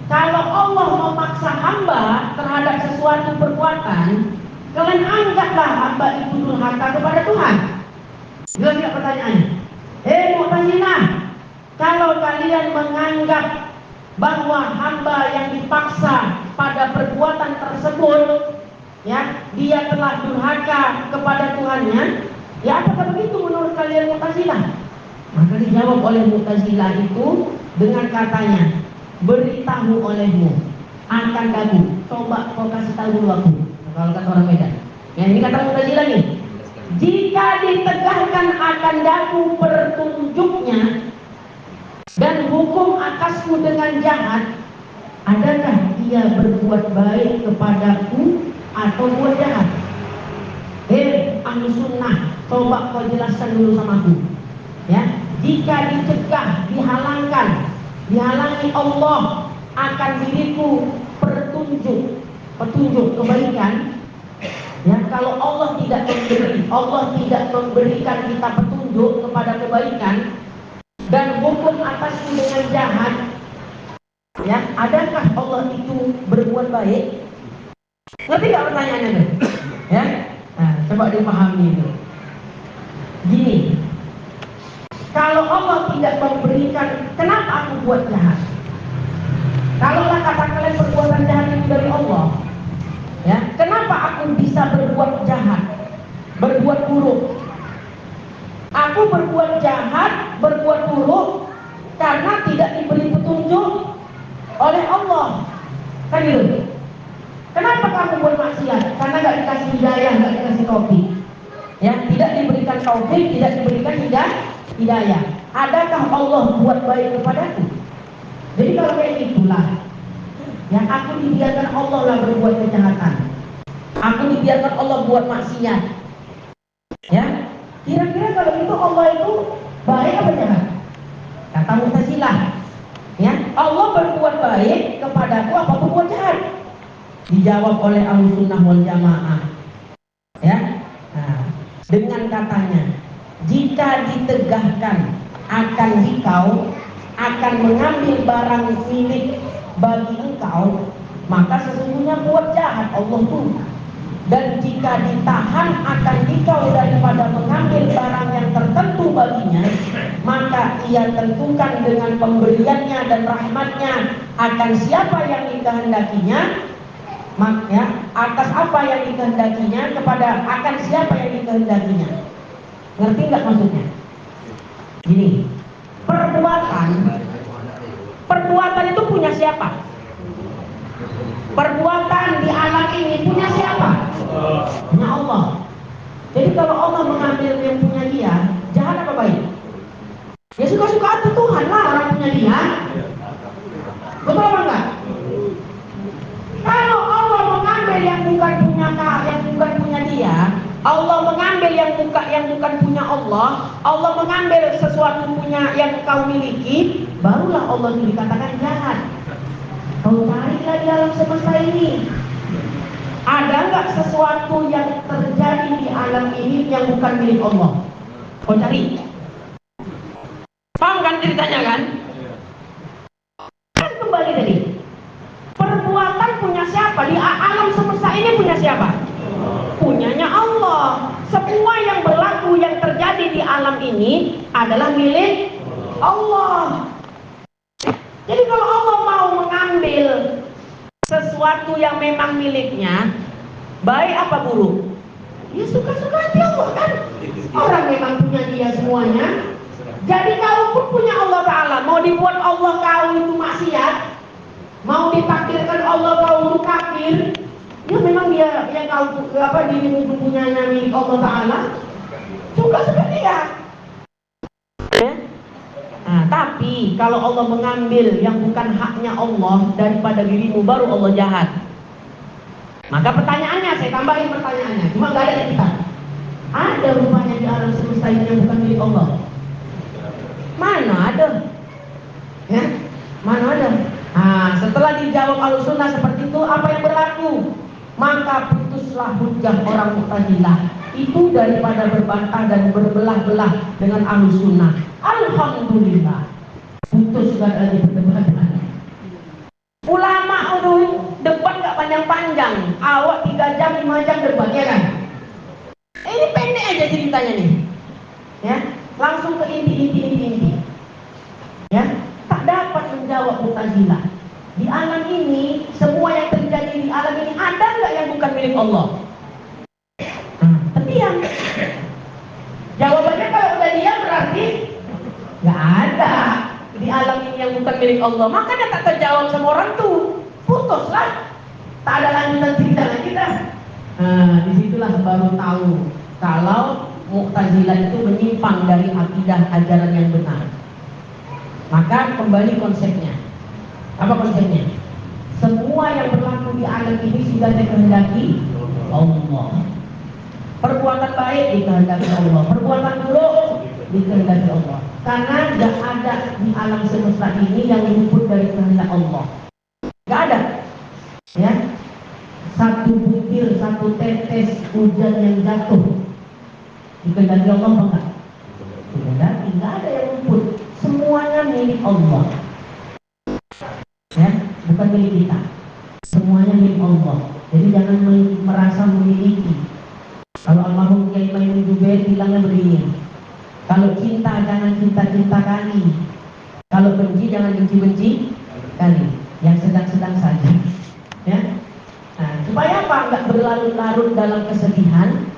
kalau Allah memaksa hamba terhadap sesuatu perbuatan, kalian anggaplah hamba itu durhaka kepada Tuhan. Jelas tidak pertanyaannya? Mu'tazilah, kalau kalian menganggap bahwa hamba yang dipaksa pada perbuatan tersebut, ya, dia telah durhaka kepada Tuhannya, ya apakah begitu menurut kalian Mu'tazilah? Maka dijawab oleh Mu'tazilah itu dengan katanya, beritahu olehmu akan dagu. Coba kau kasih tahu dulu aku. Kalau kata orang Medan. Ya, ini kata Mu'tazilah nih. Jika ditegakkan akan dagu petunjuknya dan hukum atasmu dengan jahat, adakah ia berbuat baik kepadaku atau buat jahat? Ahlussunnah, coba kau jelaskan dulu sama aku. Ya, jika dicegah, dihalangi Allah akan diriku petunjuk kebaikan. Ya, kalau Allah tidak memberikan kita petunjuk kepada kebaikan dan hukum atasku dengan jahat, ya, adakah Allah itu berbuat baik? Ngerti nggak pertanyaannya tuh? Ya, coba dipahami itu. Gini, kalau Allah tidak memberikan, kenapa aku buat jahat? Kalaulah kata kalian perbuatan jahat itu dari Allah, ya, kenapa aku bisa berbuat jahat, berbuat buruk? Aku berbuat jahat, berbuat buruk karena tidak diberi petunjuk oleh Allah, kan gitu? Kenapa kamu buat maksiat? Karena nggak dikasih hidayah, nggak dikasih taufik, ya, tidak diberikan taufik, tidak diberikan hidayah. Adakah Allah buat baik kepadaku? Jadi kalau kayak itulah, yang aku dibiarkan Allah lah berbuat kejahatan, aku dibiarkan Allah buat maksiat, ya. Kira-kira kalau itu Allah itu baik apa jahat? Kata Mu'tazilah, ya, Allah berbuat baik kepadaku apa berbuat jahat? Dijawab oleh Ahlussunnah wal Jamaah, ya, nah, dengan katanya, jika ditegahkan akan engkau akan mengambil barang milik bagi engkau, maka sesungguhnya buat jahat Allah tuh. Dan jika ditahan akan dikau daripada mengambil barang yang tertentu baginya, maka ia tentukan dengan pemberiannya dan rahmatnya akan siapa yang dikehendakinya, ya, atas apa yang dikehendakinya, kepada akan siapa yang dikehendakinya. Ngerti nggak maksudnya? Gini, perbuatan itu punya siapa? Perbuatan di alam ini punya siapa? Punya Allah. Jadi kalau Allah mengambil yang punya dia, jahat apa baik? Ya suka-suka itu Tuhan lah orang punya dia. Betul apa enggak? Kalau Allah mengambil yang bukan punya dia, Allah mengambil yang bukan punya Allah, Allah mengambil sesuatu punya yang kau miliki, barulah Allah itu dikatakan jahat. Kau carilah di alam semesta ini, ada nggak sesuatu yang terjadi di alam ini yang bukan milik Allah? Kau cari. Paham kan ceritanya kan? Kan kembali tadi, perbuatan punya siapa? Di alam semesta ini punya siapa? Punyanya Allah. Semua yang berlaku, yang terjadi di alam ini adalah milik Allah. Jadi kalau Allah mau mengambil sesuatu yang memang miliknya, baik apa buruk? Ya suka-suka hati Allah kan. Orang memang punya dia semuanya. Jadi kau pun punya Allah Ta'ala. Mau dibuat Allah kau itu maksiat, mau ditakdirkan Allah kau kafir, ya memang dia yang kau dirimu punyanya milik Allah Ta'ala. Suka-suka dia. Nah, tapi kalau Allah mengambil yang bukan haknya Allah daripada dirimu, baru Allah jahat. Maka pertanyaannya, saya tambahin pertanyaannya, cuma nggak ada di kitab. Ada rupanya di alam semesta ini yang bukan milik Allah? Mana ada? Ya, mana ada? Nah, setelah dijawab Ahlussunnah seperti itu, apa yang berlaku? Maka putuslah hujah orang Mu'tazilah itu daripada berbantah dan berbelah-belah dengan Ahlussunnah. Alhamdulillah, putus gak ada perdebatan. Ulama udah debat gak panjang-panjang, awak 3 jam 5 jam debat, ya kan? Ini pendek aja ceritanya nih, ya, langsung ke inti. Ya, tak dapat menjawab Mu'tazilah. Di alam ini, semua yang terjadi di alam ini ada nggak yang bukan milik Allah? Diam. Jawabannya kalau udah diam berarti nggak ada di alam ini yang bukan milik Allah. Makanya tak terjawab sama orang tuh, putuslah, tak ada lanjutan cerita lagi dah. Nah, disitulah baru tahu kalau Mu'tazilah itu menyimpang dari akidah ajaran yang benar. Maka kembali konsepnya. Apa konsepnya? Semua yang berlaku di alam ini sudah dikehendaki Allah. Perbuatan baik dikehendaki Allah, perbuatan buruk dikehendaki Allah. Karena tidak ada di alam semesta ini yang luput dari kehendak Allah. Tidak ada. Ya, satu butir, satu tetes hujan yang jatuh dikehendaki Allah enggak? Dikehendaki, tidak ada yang luput. Semuanya milik Allah. Ya, bukan milik kita. Semuanya milik Allah. Jadi jangan merasa memiliki. Kalau almarhum Kiai Maimun Jubair bilangnya begini, kalau cinta jangan cinta-cinta kali, kalau benci jangan benci-benci kali. yang sedang-sedang saja. Ya. Nah, supaya apa? Enggak berlarut-larut dalam kesedihan,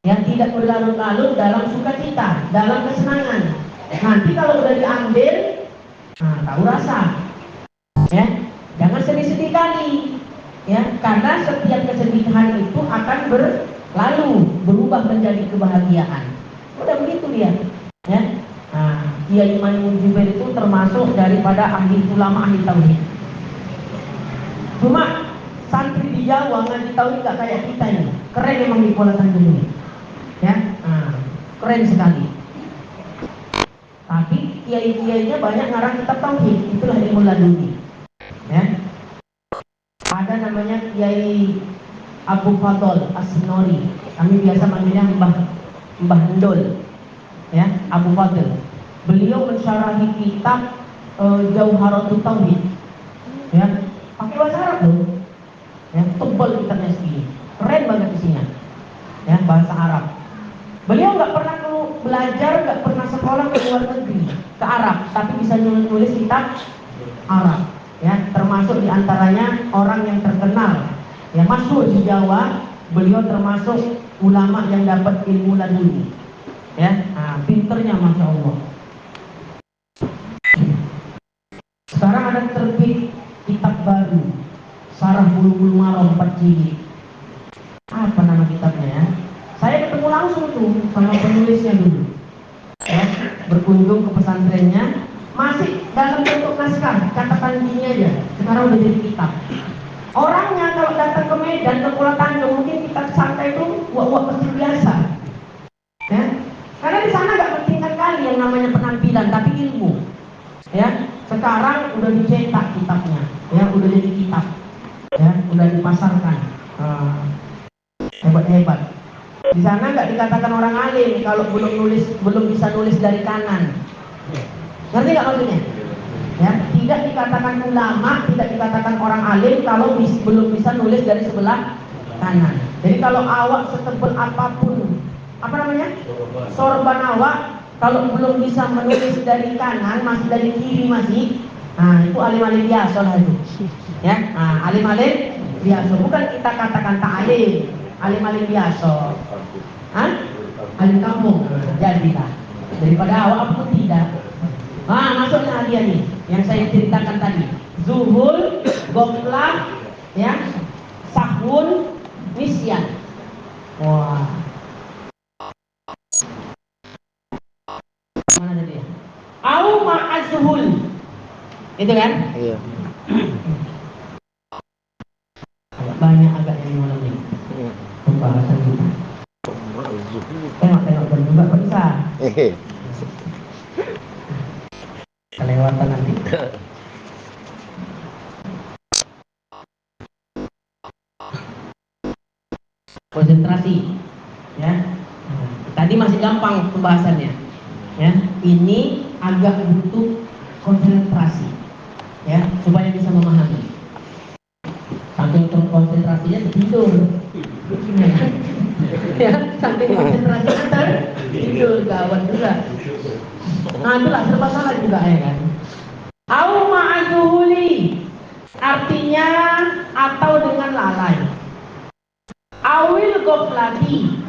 yang tidak berlarut-larut dalam sukacita, dalam kesenangan. Nanti kalau udah diambil, nah, tahu rasa. Ya, jangan sedih-sedih kali. Ya, karena setiap kesedihan itu akan berlalu, berubah menjadi kebahagiaan. Udah begitu dia. Ya. Nah, Kiai Maimun Jubair itu termasuk daripada ahli ulama ahli tauhid. Cuma santri di Jawa ngaji tauhid gak kayak kita ini. Keren memang di Kuala Tanjung ini. Ya, nah, keren sekali. Tapi kiai-kiainya banyak ngarang kitab tauhid, itulah ilmu laduni. Ya. Ada namanya Kiai Abu Fadl As-Sinori. Kami biasa manggilnya Mbah Ndol. Ya, Abu Fadl. Beliau mensyarahi kitab Jauharatul Tauhid. Ya, pakai bahasa Arab loh. Ya, tebal kitabnya segini. Keren banget isinya. Ya, bahasa Arab. Beliau nggak pernah belajar, nggak pernah sekolah ke luar negeri, ke Arab, tapi bisa nulis kitab Arab. Ya, termasuk diantaranya orang yang terkenal, yang masyhur di Jawa. Beliau termasuk ulama yang dapat ilmu laduni. Ya, nah, pinternya masya Allah. Sekarang ada terbit kitab baru, Sarah Bulu-Bulu Maram 4 jilid. Apa nama kitabnya ya? Saya ketemu langsung tuh sama penulisnya dulu. Ya, berkunjung ke pesantrennya, masih dalam bentuk naskah, katakan gini aja. Sekarang udah jadi kitab. Orangnya kalau datang ke Medan, ke Kuala Tanjung, mungkin kita santai itu wak-wak seperti biasa. Ya, karena di sana nggak pentingkan kali yang namanya penampilan, tapi ilmu. Ya, sekarang udah dicetak kitabnya, ya, udah jadi kitab, ya, udah dipasarkan. Hebat-hebat. Di sana nggak dikatakan orang alim kalau belum bisa nulis dari kanan. Ngerti nggak maksudnya? Ya, tidak dikatakan ulama, tidak dikatakan orang alim kalau belum bisa nulis dari sebelah kanan. Jadi kalau awak setebal apapun, apa namanya? Sorban awak, kalau belum bisa menulis dari kanan, masih dari kiri masih, nah itu alim-alim biasa lah itu. Ya, nah, alim-alim biasa. Bukan kita katakan tak alim, alim-alim biasa. Hah? Alim kampung, jadilah. Daripada awak pun tidak. Nah, masuknya hadiah nih yang saya ceritakan tadi. Zuhul, Goflah, ya, Sahun, Nisyan. Wah. Mana tadi? Au ma'azhul. Itu kan? Iya. Banyak agak yang malam ini. Pembahasan kita. Tengok dan juga bisa. Kelewatan nanti. Konsentrasi, ya. Tadi masih gampang pembahasannya, ya. Ini agak butuh konsentrasi, ya, supaya bisa memahami. Saking konsentrasinya tidur, ya. Saking konsentrasinya tidur, gawat juga. Nah, itulah serba salah juga ya kan. Au ma'azuhuli, artinya atau dengan lalai. Awil goflati,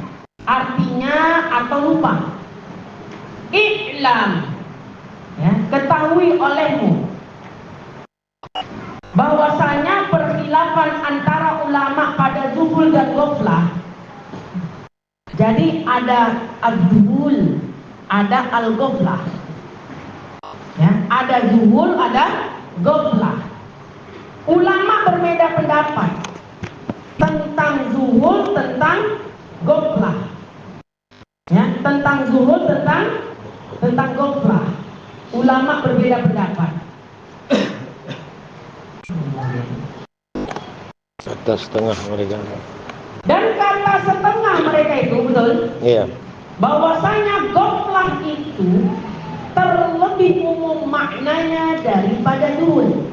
artinya atau lupa. I'lam, ya, ketahui olehmu bahwasanya perkhilafan antara ulama pada zuhul dan goflah. Jadi ada az-zuhul, ada al-goflah. Ya, ada zuhul, ada goflah. Ulama berbeda pendapat tentang zuhul, tentang goflah. Ya, tentang zuhul, tentang goflah. Ulama berbeda pendapat. Kata setengah mereka. Dan kata setengah mereka itu betul. Iya. Bahwasanya goflah itu terlebih umum maknanya daripada zuhul.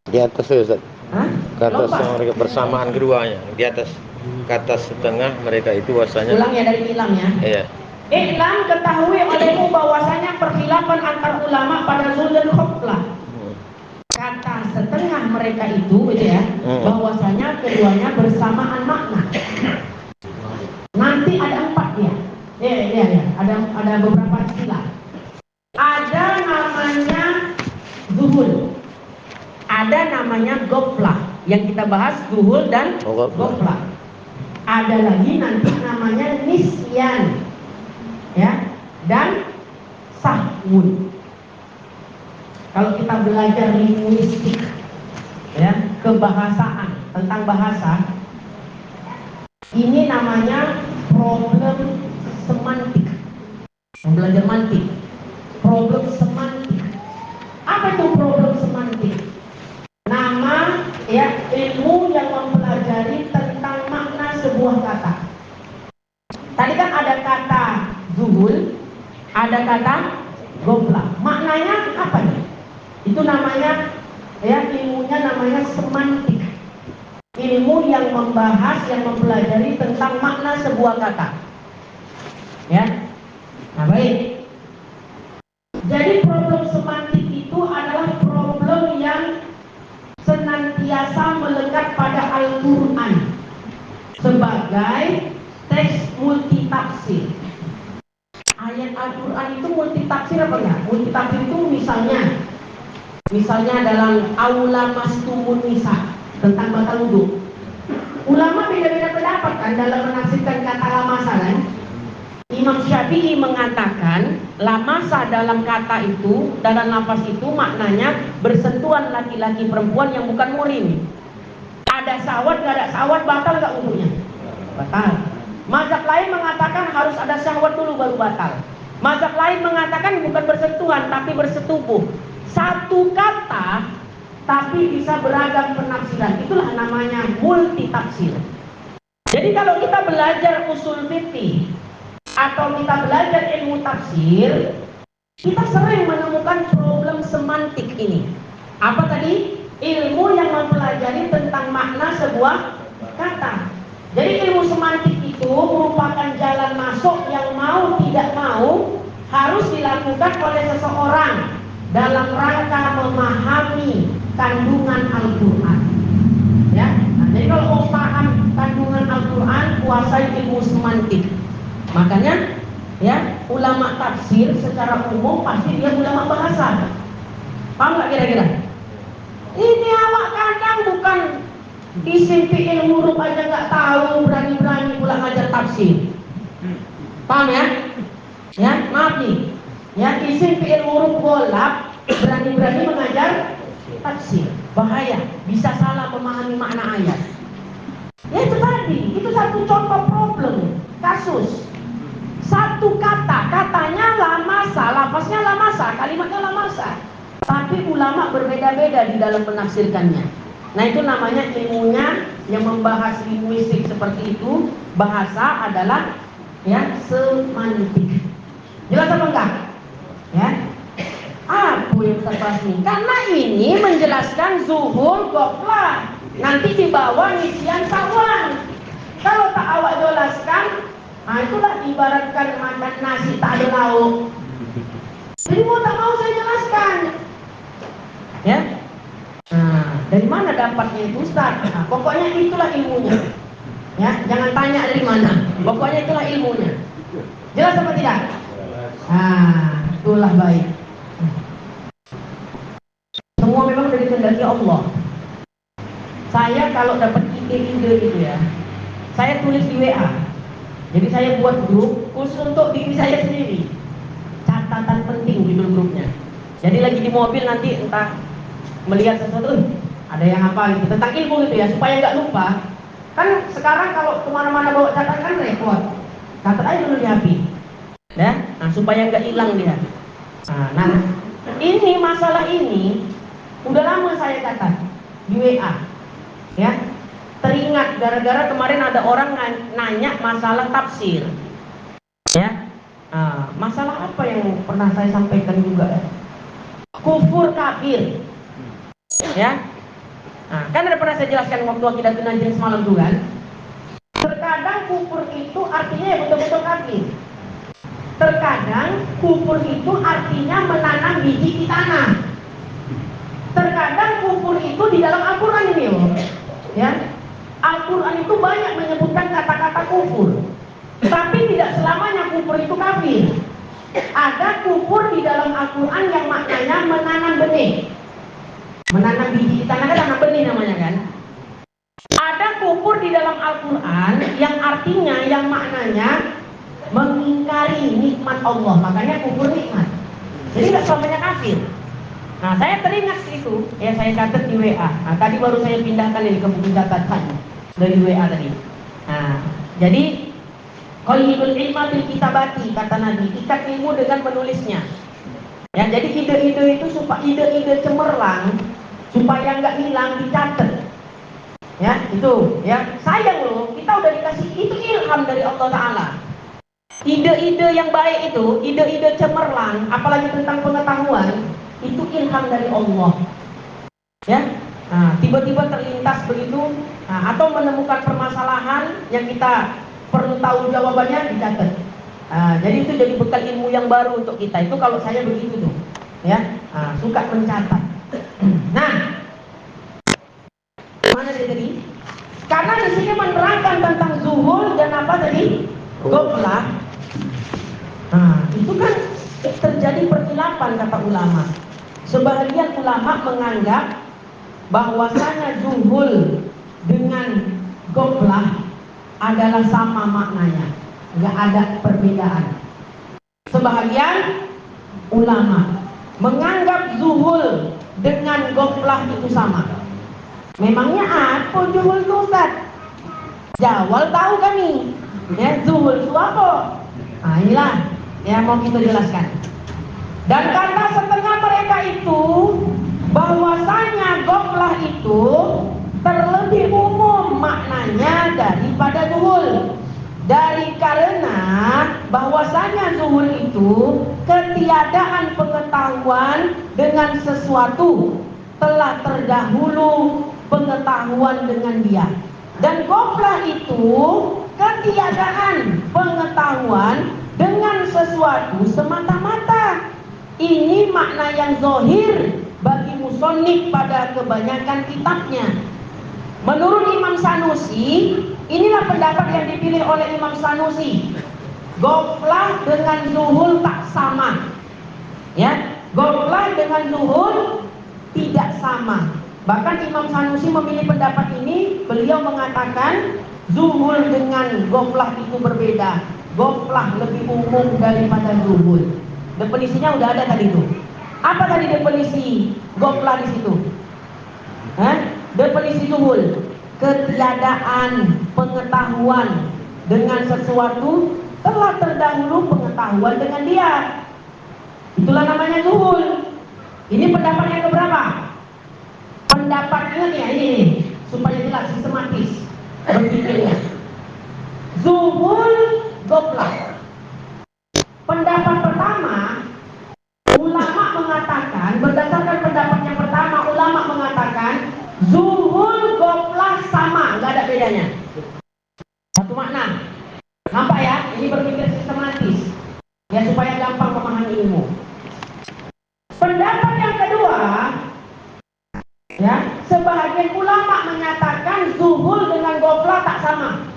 Di atas ya, Ustaz. Hah? Kata Lompat. mereka persamaan keduanya. Di atas kata setengah mereka itu bahasanya. Ulang ya dari ilam ya. Iya. Iklan ketahui olehmu bahwasanya perkhilafan antar ulama pada zuhul dan goflah. Kata mereka itu gitu ya, bahwasanya keduanya bersamaan makna. Nanti ada 4 ya. Ya. Ada beberapa istilah. Ada namanya zuhul. Ada namanya goflah. Yang kita bahas zuhul dan goflah. Ada lagi nanti namanya nisyan. Ya. Dan sahwun. Kalau kita belajar linguistik, ya, kebahasaan, tentang bahasa, ini namanya problem semantik. Belajar mantik, problem semantik. Apa itu problem semantik? Nama, ya, ilmu yang mempelajari tentang makna sebuah kata. Tadi kan ada kata zuhul, ada kata goflah. Maknanya apa nih? Itu namanya, ya, ilmunya namanya semantik. Ilmu yang membahas, yang mempelajari tentang makna sebuah kata. Ya. Nah, baik. Jadi problem semantik itu adalah problem yang senantiasa melekat pada Al-Quran sebagai teks multitafsir. Ayat Al-Quran itu multitafsir apa enggak? Multitafsir itu misalnya dalam aula mastumun nisa tentang batal wudu. Ulama beda-beda pendapat kan dalam menafsirkan kata lamasa kan. Imam Syafi'i mengatakan lamasa dalam kata itu, dalam lafaz itu maknanya bersentuhan laki-laki perempuan yang bukan muhrim. Ada syahwat, gak ada syahwat, batal gak wudunya? Batal. Mazhab lain mengatakan harus ada syahwat dulu baru batal. Mazhab lain mengatakan bukan bersentuhan tapi bersetubuh. Satu kata tapi bisa beragam penafsiran. Itulah namanya multitafsir. Jadi kalau kita belajar usul fikih atau kita belajar ilmu tafsir, kita sering menemukan problem semantik ini. Apa tadi? Ilmu yang mempelajari tentang makna sebuah kata. Jadi ilmu semantik itu merupakan jalan masuk yang mau tidak mau harus dilakukan oleh seseorang dalam rangka memahami kandungan Al-Quran. Ya, nah, jadi kalau mau paham kandungan Al-Quran, kuasai ilmu semantik. Makanya, ya, ulama tafsir secara umum pasti dia ulama bahasa. Paham nggak kira-kira? Ini awak kadang bukan isim fi'il huruf aja nggak tahu, berani-berani pula ngajar tafsir. Paham ya? Ya, maaf nih. Ya, isim fi'il huruf golab, berani-berani mengajar tafsir. Bahaya, bisa salah memahami makna ayat. Ya itu tadi, itu satu contoh problem, kasus. Satu kata, katanya lamasa, lafaznya lamasa, kalimatnya lamasa. Tapi ulama berbeda-beda di dalam menafsirkannya. Nah itu namanya ilmunya yang membahas linguistik seperti itu. Bahasa adalah, ya, semantik. Jelas apa enggak? Ya. Aku yang terpasmi. Karena ini menjelaskan zuhur goflah. Nanti di bawah nisyan sawan. Kalau tak awak jelaskan, nah itulah ibaratkan makan nasi tak ada lauk. Jadi mau tak mau saya jelaskan. Ya. Nah, dari mana dapatnya itu Ustaz? Nah, pokoknya itulah ilmunya. Ya, jangan tanya dari mana. Pokoknya itulah ilmunya. Jelas apa tidak? Nah, itulah baik. Semua memang dari kehendaki Allah. Saya kalau dapat ide-ide gitu ya, saya tulis di WA. Jadi saya buat grup khusus untuk diri saya sendiri. Catatan penting di grupnya. Jadi lagi di mobil nanti entah melihat sesuatu, ada yang apa gitu tentang ilmu gitu ya, supaya nggak lupa. Kan sekarang kalau kemana-mana bawa catatan kan repot. Catat aja dulu di HP. Ya, nah supaya nggak hilang dia. Nah, ini masalah ini udah lama saya catat di WA. Ya, teringat gara-gara kemarin ada orang nanya masalah tafsir. Ya, masalah apa yang pernah saya sampaikan juga ya? Kufur kafir. Ya, nah, kan ada pernah saya jelaskan waktu akidah najin semalam tuh kan. Terkadang kufur itu artinya ya betul-betul kafir. Terkadang kufur itu artinya menanam biji di tanah. Terkadang kufur itu di dalam Al-Quran ini loh, ya. Al-Quran itu banyak menyebutkan kata-kata kufur, tapi tidak selamanya kufur itu kafir. Ada kufur di dalam Al-Quran yang maknanya menanam benih, menanam biji di tanah, kan tanam benih namanya kan. Ada kufur di dalam Al-Quran yang artinya, yang maknanya mengingkari nikmat Allah, makanya kufur nikmat. Jadi tidak selamanya kafir. Nah, saya teringat itu, ya saya catat di WA. Nah, tadi baru saya pindahkan ini ke buku catatan dari WA tadi. Nah, jadi qayyidul ilma bil kitabati, kata Nabi, ikat ilmu dengan menulisnya. Ya, jadi ide-ide itu supaya ide-ide cemerlang supaya nggak hilang dicatat. Ya, itu, ya. Sayang loh, kita udah dikasih itu ilham dari Allah Ta'ala. Ide-ide yang baik itu, ide-ide cemerlang, apalagi tentang pengetahuan, itu ilham dari Allah, ya. Nah, tiba-tiba terlintas begitu, nah, atau menemukan permasalahan yang kita perlu tahu jawabannya, dicatat. Nah, jadi itu jadi bekal ilmu yang baru untuk kita. Itu kalau saya begitu tuh, ya. Nah, suka mencatat. Nah, mana dia tadi? Karena di sini menerangkan tentang zuhul dan apa tadi? Ghaflah. Nah, itu kan terjadi perkhilafan kata ulama. Sebagian ulama menganggap bahwasanya zuhul dengan ghaflah adalah sama maknanya, nggak ada perbedaan. Sebagian ulama menganggap zuhul dengan ghaflah itu sama. Memangnya apa zuhul itu, Ustaz? Jawal tahu kami, ya, zuhul itu apa? Nah, inilah yang mau kita jelaskan. Dan kata setengah mereka itu bahwasanya ghaflah itu terlebih umum maknanya daripada zuhul. Karena bahwasanya zuhul itu ketiadaan pengetahuan dengan sesuatu, telah terdahulu pengetahuan dengan dia. Dan ghaflah itu ketiadaan pengetahuan dengan sesuatu semata-mata. Ini makna yang zahir bagi musannif pada kebanyakan kitabnya. Menurut Imam Sanusi, inilah pendapat yang dipilih oleh Imam Sanusi. Ghaflah dengan zuhul tak sama. Ya, ghaflah dengan zuhul tidak sama. Bahkan Imam Sanusi memilih pendapat ini. Beliau mengatakan zuhul dengan ghaflah itu berbeda. Ghaflah lebih umum daripada zuhul. Definisinya udah ada tadi tuh. Apa tadi definisi ghaflah di situ? Definisi zuhul, ketiadaan pengetahuan dengan sesuatu, telah terdahulu pengetahuan dengan dia. Itulah namanya zuhul. Ini pendapat yang keberapa? Pendapatnya nih, ini supaya jelas sistematis berpikirnya. Zuhul ghaflah. Pendapat pertama, ulama mengatakan, berdasarkan pendapat yang pertama, ulama mengatakan zuhul ghaflah sama, nggak ada bedanya. Satu makna. Nampak ya? Ini berpikir sistematis, ya, supaya gampang memahami ilmu. Pendapat yang kedua, ya, sebahagian ulama menyatakan zuhul dengan ghaflah tak sama.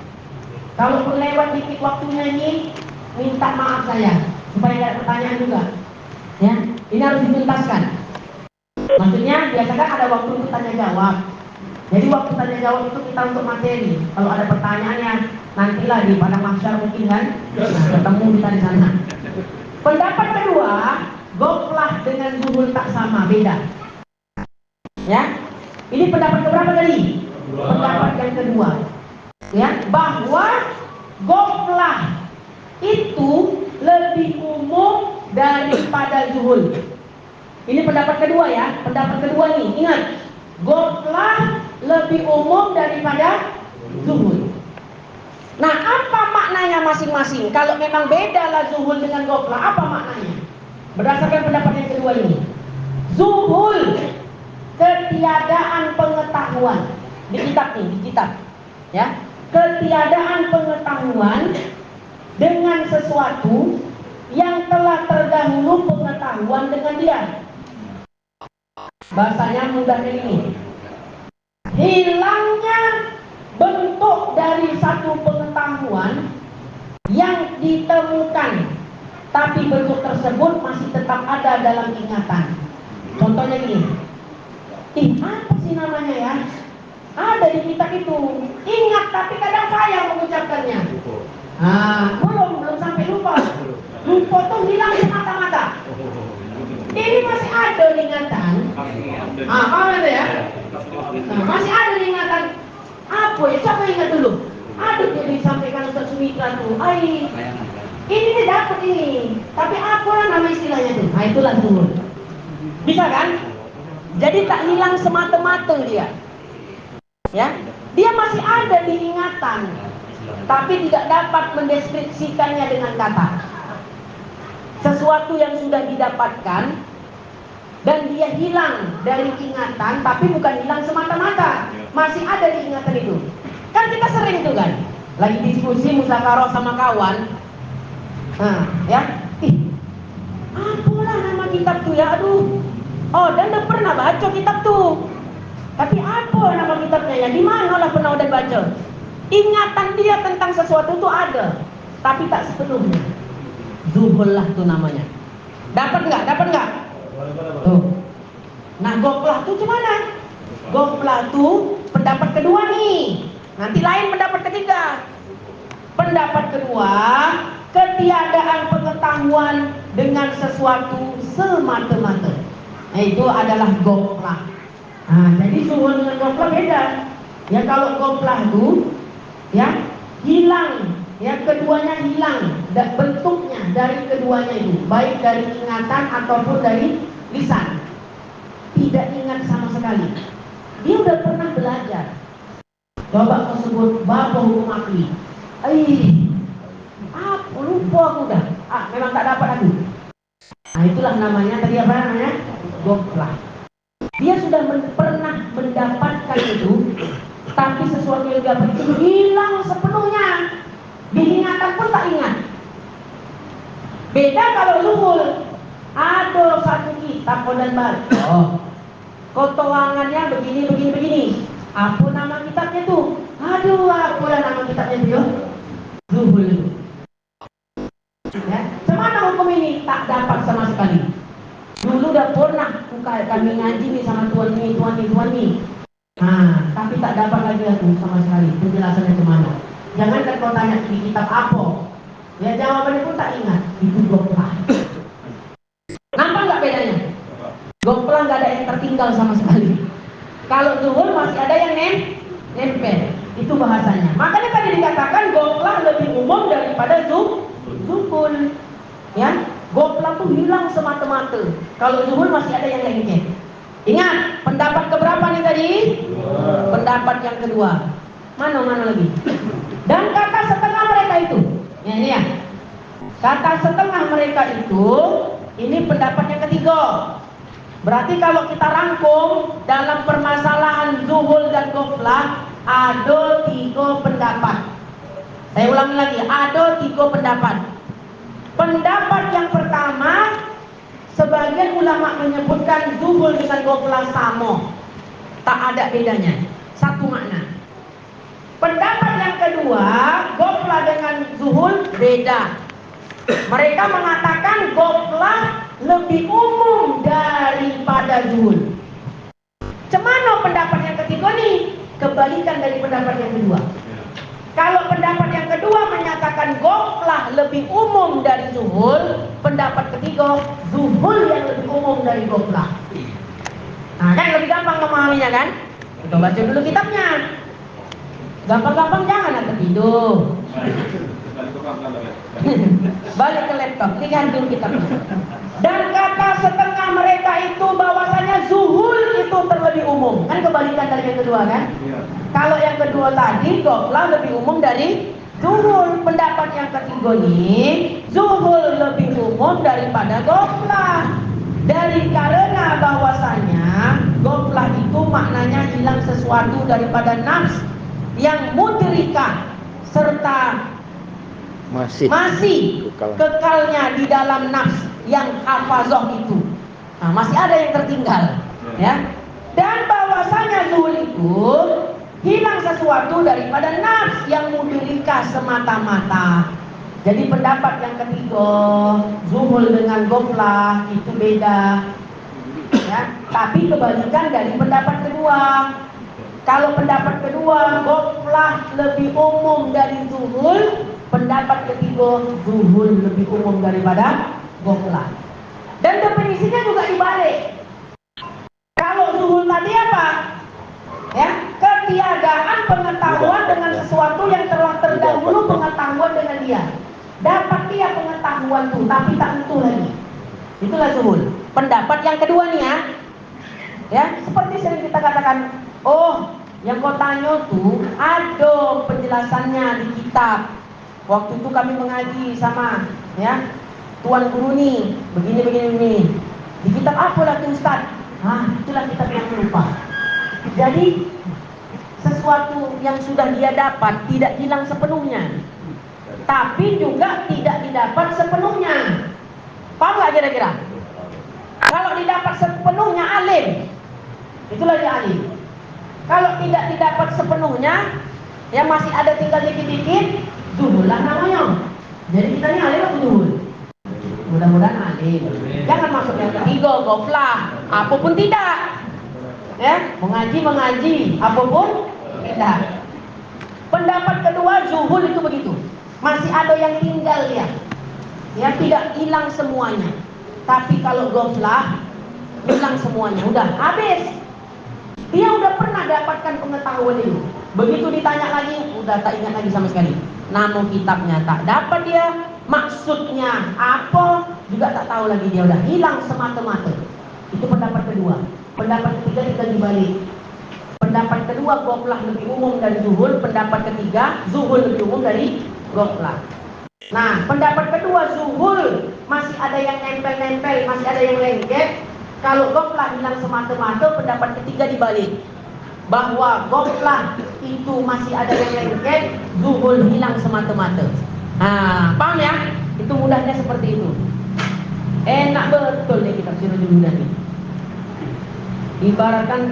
Kalau lewat dikit waktunya ini, minta maaf saya, supaya tidak ada pertanyaan juga, ya. Ini harus dituntaskan. Maksudnya biasanya ada waktu untuk tanya jawab. Jadi waktu tanya jawab itu kita untuk materi. Kalau ada pertanyaannya nantilah di pada mahsyar mungkin kan, ketemu kita di sana. Pendapat kedua, ghaflah dengan zuhul tak sama, beda. Ya, ini pendapat keberapa tadi? Pendapat yang kedua, ya, bahwa ghaflah itu lebih umum daripada zuhul. Ini pendapat kedua ya, pendapat kedua nih, ingat, ghaflah lebih umum daripada zuhul. Nah, apa maknanya masing-masing? Kalau memang beda lah zuhul dengan ghaflah, apa maknanya? Berdasarkan pendapat yang kedua ini, zuhul ketiadaan pengetahuan. Di kitab nih, di kitab, ya, ketiadaan pengetahuan dengan sesuatu yang telah terdahulu pengetahuan dengan dia. Bahasanya mudahnya ini. Hilangnya bentuk dari satu pengetahuan yang ditemukan, tapi bentuk tersebut masih tetap ada dalam ingatan. Contohnya gini, apa sih namanya ya? Ada di kitab itu, ingat tapi kadang saya mengucapkannya. Belum sampai lupa. Lupa tuh hilang semata-mata. Ini masih ada di ingatan. Paham itu ya? Masih ada di ingatan. Apa ya? Siapa ingat dulu? Ada yang disampaikan Ustaz Sumitra tuh. Ini nih dapat ini. Tapi apa nama istilahnya tuh? Itulah zuhur. Bisa kan? Jadi tak hilang semata-mata dia. Ya, dia masih ada di ingatan, tapi tidak dapat mendeskripsikannya dengan kata. Sesuatu yang sudah didapatkan dan dia hilang dari ingatan, tapi bukan hilang semata-mata, masih ada di ingatan itu. Kan kita sering tuh kan, lagi diskusi musyawarah sama kawan, apalah nama kitab tuh ya, aduh, dan udah pernah baca kitab tuh. Tapi apa nama kitabnya ya? Di mana lah pernah udah baca? Ingatan dia tentang sesuatu itu ada, tapi tak sepenuhnya. Zuhul lah tuh namanya. Dapat nggak? Tuh. Nah, goflah tuh gimana? Goflah tuh pendapat kedua nih. Nanti lain pendapat ketiga. Pendapat kedua, ketiadaan pengetahuan dengan sesuatu semata-mata. Itu adalah goflah. Jadi zuhul dengan goflah beda. Ya kalau goflah itu ya hilang, ya keduanya hilang, bentuknya dari keduanya itu, baik dari ingatan ataupun dari lisan. Tidak ingat sama sekali. Dia udah pernah belajar. Coba kau sebut bab hukum akli. Lupa aku udah. Memang tak dapat aku. Itulah namanya tadi apa namanya? Goflah. Dia sudah pernah mendapatkan itu, tapi sesuatu yang dia dapat itu hilang sepenuhnya. Diingatan pun tak ingat. Beda kalau zuhul. Ada satu kitab dan baca. Kotoangannya begini. Apa nama kitabnya tuh? Apalah nama kitabnya tuh? Zuhul itu. Ya, semana hukum ini tak dapat sama sekali. Dulu udah pernah kami ngaji nih sama tuan nih. Tapi tak dapat lagi aku sama sekali penjelasannya kemana. Jangan kan kau tanya di kitab apa, ya jawabannya pun tak ingat. Itu goflah. Nampak nggak bedanya? Goflah nggak ada yang tertinggal sama sekali. Kalau zuhur masih ada yang nempel. Itu bahasanya. Makanya tadi dikatakan goflah lebih umum daripada zuhul. Ya. Goflah tuh hilang semata-mata. Kalau zuhul masih ada yang lengket. Ingat, pendapat keberapa nih tadi? Pendapat yang kedua. Mana lagi? Dan kata setengah mereka itu. Ya, ini ya. Kata setengah mereka itu, ini pendapat yang ketiga. Berarti kalau kita rangkum dalam permasalahan zuhul dan goflah, ada 3 pendapat. Saya ulangi lagi, ada 3 pendapat. Pendapat yang pertama, sebagian ulama menyebutkan zuhul dengan goflah sama, tak ada bedanya, satu makna. Pendapat yang kedua, goflah dengan zuhul beda. Mereka mengatakan goflah lebih umum daripada zuhul. Cemana pendapat yang ketiga nih? Kebalikan dari pendapat yang kedua. Kalau pendapat yang kedua menyatakan goflah lebih umum dari zuhul, pendapat ketiga zuhul yang lebih umum dari goflah. Kan lebih gampang memahaminya kan? Kita baca dulu kitabnya. Gampang-gampang jangan tertidur. Balik ke laptop, lihat dulu kitabnya. Dan kata setengah mereka itu bahwasanya zuhul itu terlebih umum. Kan kebalikan dari yang kedua kan? Kalau yang kedua tadi goflah lebih umum dari zuhul. Pendapat yang ketiga ini zuhul lebih umum daripada goflah. Dari karena bahwasanya goflah itu maknanya hilang sesuatu daripada nafs yang mudrikah serta masih kekalnya di dalam nafs yang hafazah itu. Masih ada yang tertinggal. Ya. Dan bahwasanya zuhul itu hilang sesuatu daripada nafs yang mudrikah semata-mata. Jadi pendapat yang ketiga, zuhul dengan ghaflah itu beda. Ya, tapi kebalikan dari pendapat kedua. Kalau pendapat kedua, ghaflah lebih umum dari zuhul, pendapat ketiga, zuhul lebih umum daripada ghaflah. Dan definisinya juga dibalik. Kalau zuhul tadi apa? Ya, ketiadaan pengetahuan dengan sesuatu yang telah terdahulu pengetahuan dengan dia. Dapat dia pengetahuan tuh, tapi tak tentu lagi. Itulah zuhul. Pendapat yang kedua nih ya. Ya, seperti sering kita katakan, oh, yang kau tanya tuh ada penjelasannya di kitab. Waktu itu kami mengaji sama ya tuan guru nih, begini. Di kitab apalah tuh Ustaz? Itulah kitab yang lupa. Jadi sesuatu yang sudah dia dapat tidak hilang sepenuhnya, tapi juga tidak didapat sepenuhnya. Paham nggak kira-kira? Kalau didapat sepenuhnya alim, itulah dia alim. Kalau tidak didapat sepenuhnya, yang masih ada tinggal dikit-dikit, zuhul lah namanya. Jadi kita ini alim atau zuhul? Mudah-mudahan alim. Jangan masuk yang ketiga, ghaflah, apapun tidak. Ya, mengaji, apapun tidak. Pendapat kedua, zuhul itu begitu. Masih ada yang tinggal dia. Ya, tidak hilang semuanya. Tapi kalau ghaflah, hilang semuanya. Udah habis. Dia udah pernah dapatkan pengetahuan itu. Begitu ditanya lagi, udah tak ingat lagi sama sekali. Nama kitabnya tak dapat dia. Maksudnya apa juga tak tahu lagi, dia udah hilang semata-mata. Itu pendapat kedua. Pendapat ketiga kita dibalik. Pendapat kedua ghaflah lebih umum dari zuhul. Pendapat ketiga zuhul lebih umum dari ghaflah. Nah, pendapat kedua zuhul masih ada yang nempel-nempel, masih ada yang lengket. Kalau ghaflah hilang semata-mata, pendapat ketiga dibalik. Bahwa ghaflah itu masih ada yang lengket, zuhul hilang semata-mata. Paham ya? Itu mudahnya seperti itu. Enak betul nih kitab Sirajul Huda ini. Ibaratkan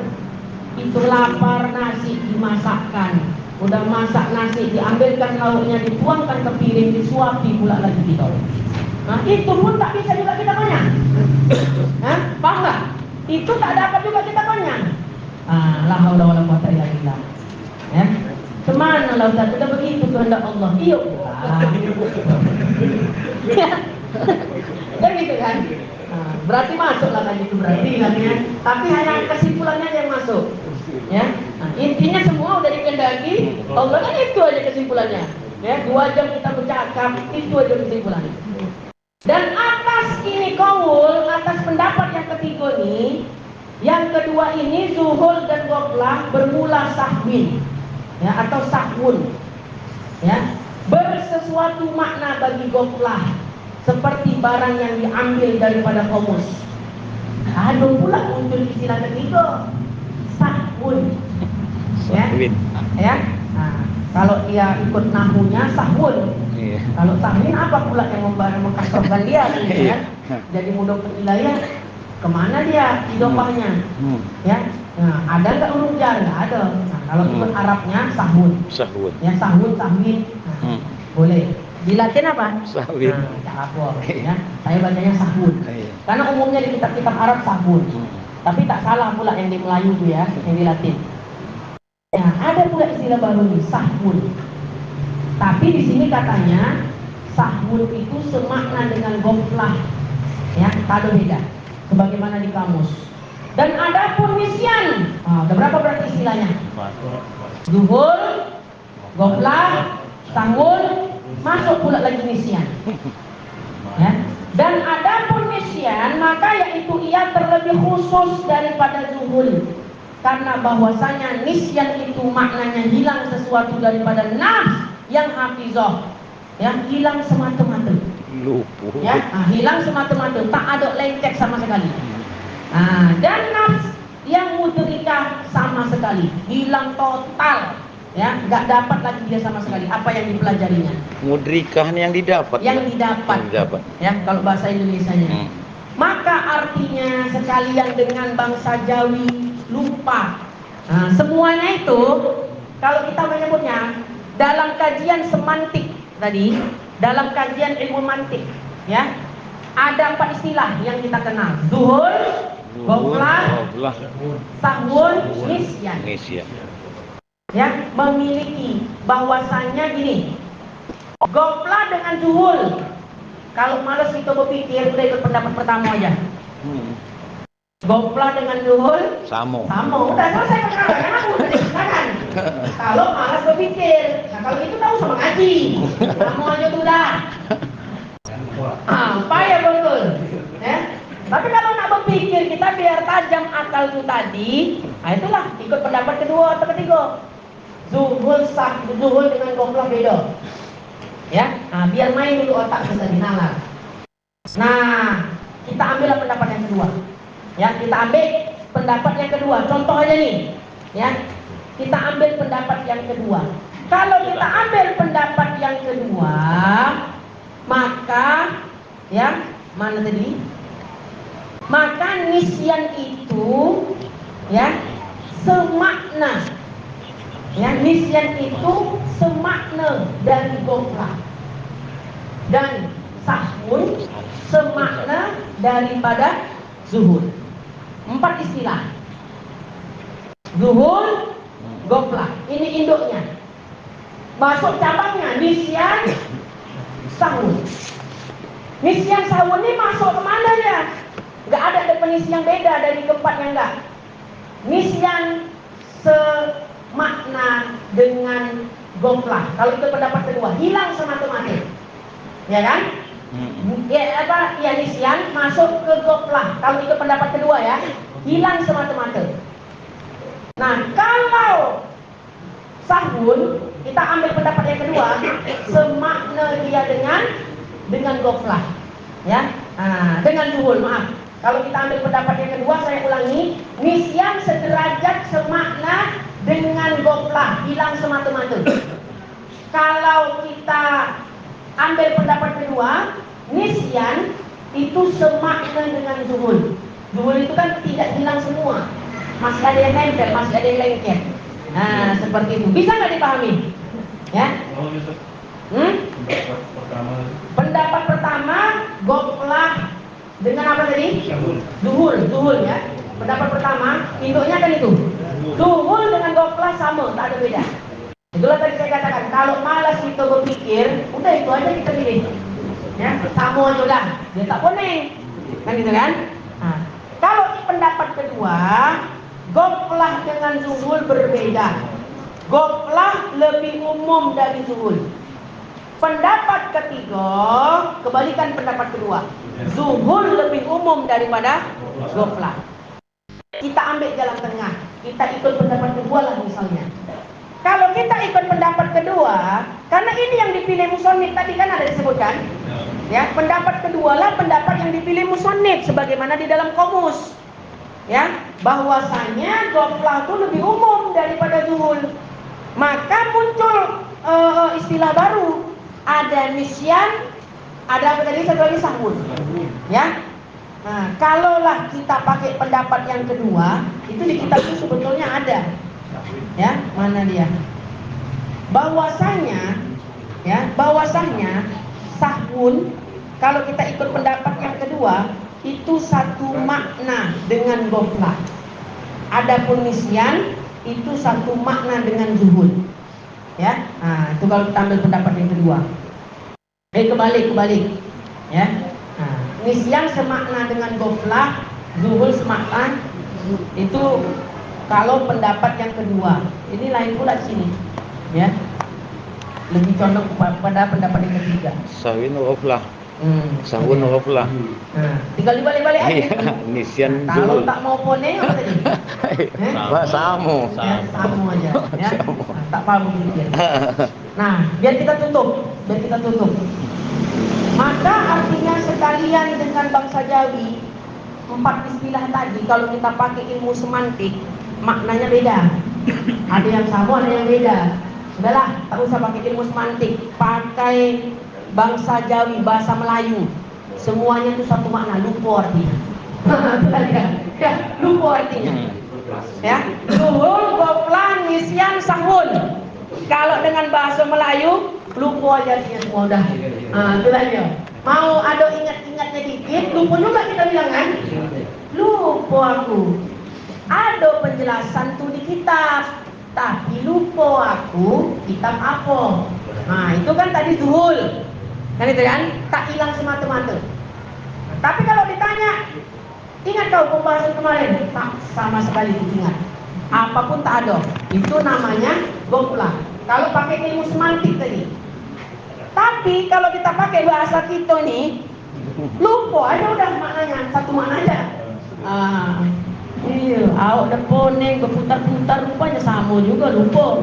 itu lapar, nasi dimasakkan. Udah masak nasi, diambilkan lauknya, dituangkan ke piring, disuapi pula lagi kita. Itu pun tak bisa juga kita kenyang. Paham nggak? Itu tak dapat juga kita kenyang. La haula wala quwwata illa billah. Ya. Kemana lah Ustaz? Sudah begitu kehendak Allah. Iya. Kan gitu kan? Berarti masuklah tadi itu berarti katanya. Tapi hanya kesimpulannya yang masuk. Ya. Intinya semua udah dikehendaki Allah, kan itu aja kesimpulannya. Ya, 2 jam kita bercakap, itu aja kesimpulannya. Dan atas ini qaul, atas pendapat yang ketiga ini, yang kedua ini zuhul dan ghaflah bermula sahwin. Ya, atau sahwun. Ya, bersesuatu makna bagi ghaflah, seperti barang yang diambil daripada komus. Ada pula muncul istilah ketiga, sahwun. Ya, ya. Kalau dia ikut nahunya sahwun. Kalau sahwin apa pula yang mengkasarkan dia, gitu, kan? Jadi mudah wilayah kemana dia idofahnya? Ya, ada nggak huruf jar? Nggak ada. Kalau ikut Arabnya sahwun. Ya, sahwun, sahwin. Boleh. Di Latin apa? Sahwin. Tak apa. Ya, saya bacanya sahwun. Karena umumnya di kitab-kitab Arab sahwun. Tapi tak salah pula yang di Melayu tuh ya, yang di Latin. Ya, ada pula istilah baru nih, sahwun. Tapi di sini katanya sahwun itu semakna dengan ghaflah. Ya, ada beda. Sebagaimana di kamus. Dan ada pun nisyan. Ada berapa berarti istilahnya? Zuhul, ghaflah, sahwun, masuk pula lagi nisyan. Ya. Dan ada pun nisyan, maka yaitu ia terlebih khusus daripada zuhul. Karena bahwasanya nisyan itu maknanya hilang sesuatu daripada nafs yang hafizah, ya, hilang semata-mata. Lupa. Ya, hilang semata-mata, tak ada lengket sama sekali. Dan nafs yang mudrikah sama sekali, hilang total. Ya, nggak dapat lagi dia sama sekali apa yang dipelajarinya. Mudrikah yang didapat. Yang didapat. Yang didapat. Ya, kalau bahasa Indonesianya. Maka artinya sekalian dengan bangsa Jawi lupa. Nah, semuanya itu kalau kita menyebutnya dalam kajian semantik tadi, dalam kajian ilmu mantik, ya, ada 4 istilah yang kita kenal: zuhur, goflah, sahwun, nisyan. Ya, memiliki bahwasannya gini. Goflah dengan zuhur. Kalau malas kita berpikir, udah ikut pendapat pertama aja. Goflah dengan zuhur, sama. Udah selesai perkara. Kan aku udah dikatakan. Kalau malas berpikir, nah kalau itu tahu sama ngaji. Kamu aja tuh udah. Payah betul. Ya. Tapi kalau nak berpikir, kita biar tajam akal itu tadi. Nah itulah ikut pendapat kedua atau ketiga. Zuhur dengan goflah beda. Ya, nah, biar main dulu otak bisa dinalar. Nah, kita ambillah pendapat yang kedua. Ya, kita ambil pendapat yang kedua. Contoh aja nih. Ya, kita ambil pendapat yang kedua. Kalau kita ambil pendapat yang kedua, maka ya, mana tadi? Maka nisyan itu ya semakna. Ya, nisyan itu semakna dari goflah, dan sahwun semakna daripada zuhur. 4 istilah: zuhur, goflah, ini induknya. Masuk cabangnya nisyan, sahwun. Nisyan, sahwun ini masuk kemana ya? Gak ada definisi yang beda dari keempatnya, enggak. Nisyan semakna dengan goflah. Kalau itu pendapat kedua, hilang semata-mata. Ya kan? Ya apa? Ya, nisyan masuk ke goflah. Kalau itu pendapat kedua ya, hilang semata-mata. Nah, kalau sahwun, kita ambil pendapat yang kedua, semakna dia dengan goflah. Ya, dengan zuhur, maaf. Kalau kita ambil pendapat yang kedua, saya ulangi, nisyan sederajat semakna dengan goflah, hilang semata-mata. Kalau kita ambil pendapat kedua, nisyan itu semakna dengan zuhur. Zuhur itu kan tidak hilang semua, masih ada yang nempel, masih ada yang lengket. Nah, seperti itu. Bisa nggak dipahami? Ya? Pendapat pertama, goflah dengan apa tadi? Zuhur ya. Pendapat pertama, induknya kan itu. Zuhur dengan goflah sama, tak ada beda. Itulah tadi saya katakan, kalau malas kita berpikir, udah itu aja kita pilih. Ya, sama aja udah, dia tak kuning. Kan gitu kan? Nah, kalau pendapat kedua, goflah dengan zuhur berbeda. Goflah lebih umum dari zuhur. Pendapat ketiga, kebalikan pendapat kedua. Zuhur lebih umum daripada goflah. Kita ambil jalan tengah. Kita ikut pendapat kedua lah misalnya. Kalau kita ikut pendapat kedua, karena ini yang dipilih musonif tadi kan ada disebutkan. Ya, pendapat kedua lah pendapat yang dipilih musonif sebagaimana di dalam komus. Ya, bahwasanya goflah itu lebih umum daripada zuhur. Maka muncul istilah baru. Ada nisyan, ada apa tadi? Satu lagi sahwun. Ya. Nah, kalaulah kita pakai pendapat yang kedua, itu di kitab itu sebetulnya ada. Ya, mana dia? Bahwasanya sahwun, kalau kita ikut pendapat yang kedua, itu satu makna dengan goflah. Adapun nisyan itu satu makna dengan zuhur. Ya, nah, itu kalau kita ambil pendapat yang kedua. Kebalik. Ya, nah, nisyan semakna dengan goflah, zuhur semakna. Itu kalau pendapat yang kedua. Ini lain pula sini. Ya, lebih condong pada pendapat yang ketiga. Sahwin goflah. Sahwun goflah. Nah, tinggal dibalik-balik aja. Nisyan Kalau zuhur. tak mau pone apa tadi? Sama. Sama aja. Ya. Nah, tak paham dikit. Nah, biar kita tutup. Maka artinya sekalian dengan bangsa Jawi, 4 istilah tadi kalau kita pakai ilmu semantik, maknanya beda. Ada yang sama, ada yang beda. Sudahlah, tak usah pakai ilmu semantik, pakai bangsa Jawi, bahasa Melayu. semuanya itu satu makna, lupa artinya. Ya, lupa artinya. Ya, zuhul, goflan, nisyan, sahun. Kalau dengan bahasa Melayu, lupa aja artinya semua udah. Itu aja. Mau ada ingat-ingatnya dikit, lupa juga kita bilang kan? Lupa aku. Ada penjelasan tuh di kitab, tapi lupa aku kitab apa. Nah, itu kan tadi zuhul. Kan itu kan? Tak hilang semata-mata. Tapi kalau ditanya, ingat kau pembahasan kemarin? Tak sama sekali ingat. Apapun tak ada. Itu namanya goflah. Kalau pakai ilmu semantik tadi. Tapi kalau kita pakai bahasa kita nih, lupa aja udah maknanya, satu makna aja. Iya, awak dah poning berputar-putar rupanya sama juga lupa.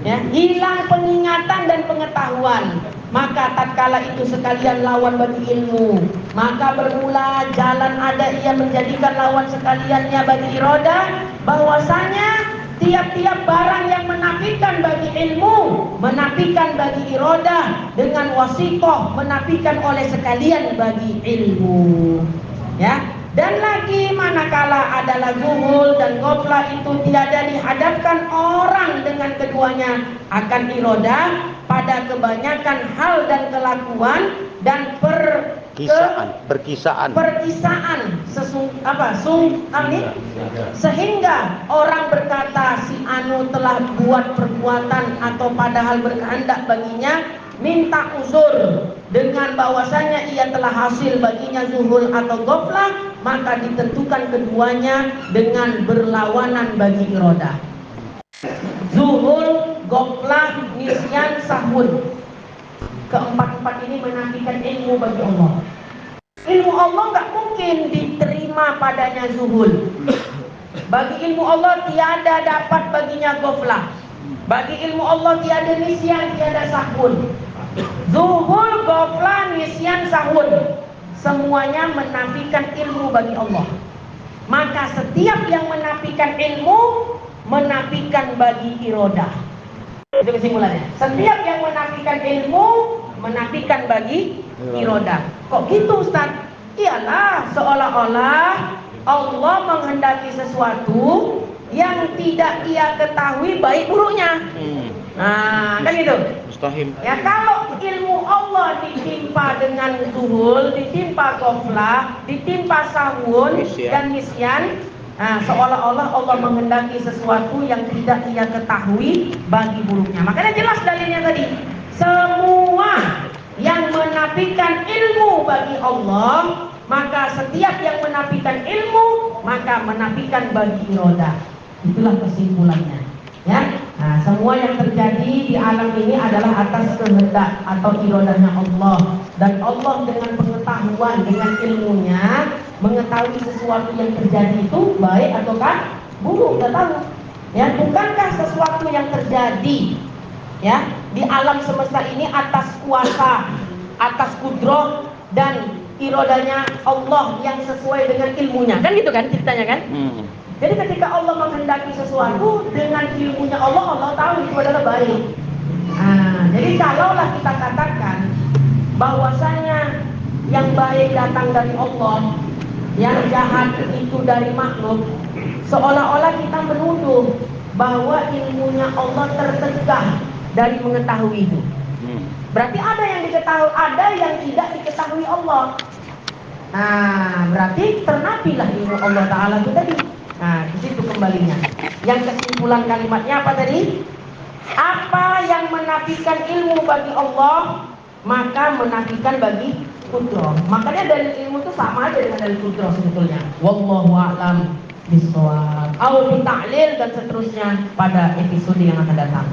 Ya, hilang pengingatan dan pengetahuan. Maka tatkala itu sekalian lawan bagi ilmu, maka bermula jalan ada ia menjadikan lawan sekaliannya bagi iroda, bahwasanya tiap-tiap barang yang menafikan bagi ilmu, menafikan bagi iroda, dengan wasitoh menafikan oleh sekalian bagi ilmu. Ya. Dan lagi manakala adalah zuhul dan goflah itu tiada dihadapkan orang dengan keduanya akan iroda pada kebanyakan hal dan kelakuan dan perkisaan sehingga orang berkata si anu telah buat perbuatan atau padahal berkehendak baginya minta uzur dengan bahwasanya ia telah hasil baginya zuhul atau goflah, maka ditentukan keduanya dengan berlawanan bagi iroda. Zuhul, goflah, nisyan, sahun. Keempat-empat ini menafikan ilmu bagi Allah. Ilmu Allah nggak mungkin diterima padanya zuhul. Bagi ilmu Allah tiada dapat baginya goflah. Bagi ilmu Allah tiada nisyan, tiada sahun. Zuhul, goflah, nisyan, sahun, semuanya menafikan ilmu bagi Allah. Maka setiap yang menafikan ilmu menafikan bagi iroda. Itu kesimpulannya. Setiap yang menafikan ilmu menafikan bagi iroda. Kok gitu Ustaz? Iyalah, seolah-olah Allah menghendaki sesuatu yang tidak ia ketahui baik buruknya. Nah, kan gitu. Mustahil. Ya, kalau ilmu Allah ditimpa dengan zuhul, ditimpa goflah, ditimpa sahun dan nisyan, nah, seolah-olah Allah menghendaki sesuatu yang tidak ia ketahui bagi buruknya. Makanya jelas dalilnya tadi. Semua yang menafikan ilmu bagi Allah, maka setiap yang menafikan ilmu, maka menafikan bagi iroda. Itulah kesimpulannya. Ya, nah, semua yang terjadi di alam ini adalah atas kehendak atau irodahnya Allah, dan Allah dengan pengetahuan, dengan ilmunya mengetahui sesuatu yang terjadi itu baik ataukah buruk, tidak tahu. Ya, bukankah sesuatu yang terjadi ya di alam semesta ini atas kuasa, atas kudrah dan irodanya Allah yang sesuai dengan ilmunya, kan gitu kan ceritanya kan? Jadi ketika Allah menghendaki sesuatu dengan ilmunya Allah, Allah tahu itu adalah baik. Nah, jadi kalaulah kita katakan bahwasanya yang baik datang dari Allah, yang jahat itu dari makhluk, seolah-olah kita menuduh bahwa ilmunya Allah tercegah dari mengetahui itu. Berarti ada yang diketahui, ada yang tidak diketahui Allah. Nah, berarti ternafilah ilmu Allah Ta'ala itu tadi. Nah, di situ kembalinya. Yang kesimpulan kalimatnya apa tadi? Apa yang menafikan ilmu bagi Allah, maka menafikan bagi kudrah. Makanya dari ilmu itu sama aja dengan dari kudrah sebetulnya. Wallahu a'lam bishawab. Au bi ta'lil dan seterusnya pada episode yang akan datang.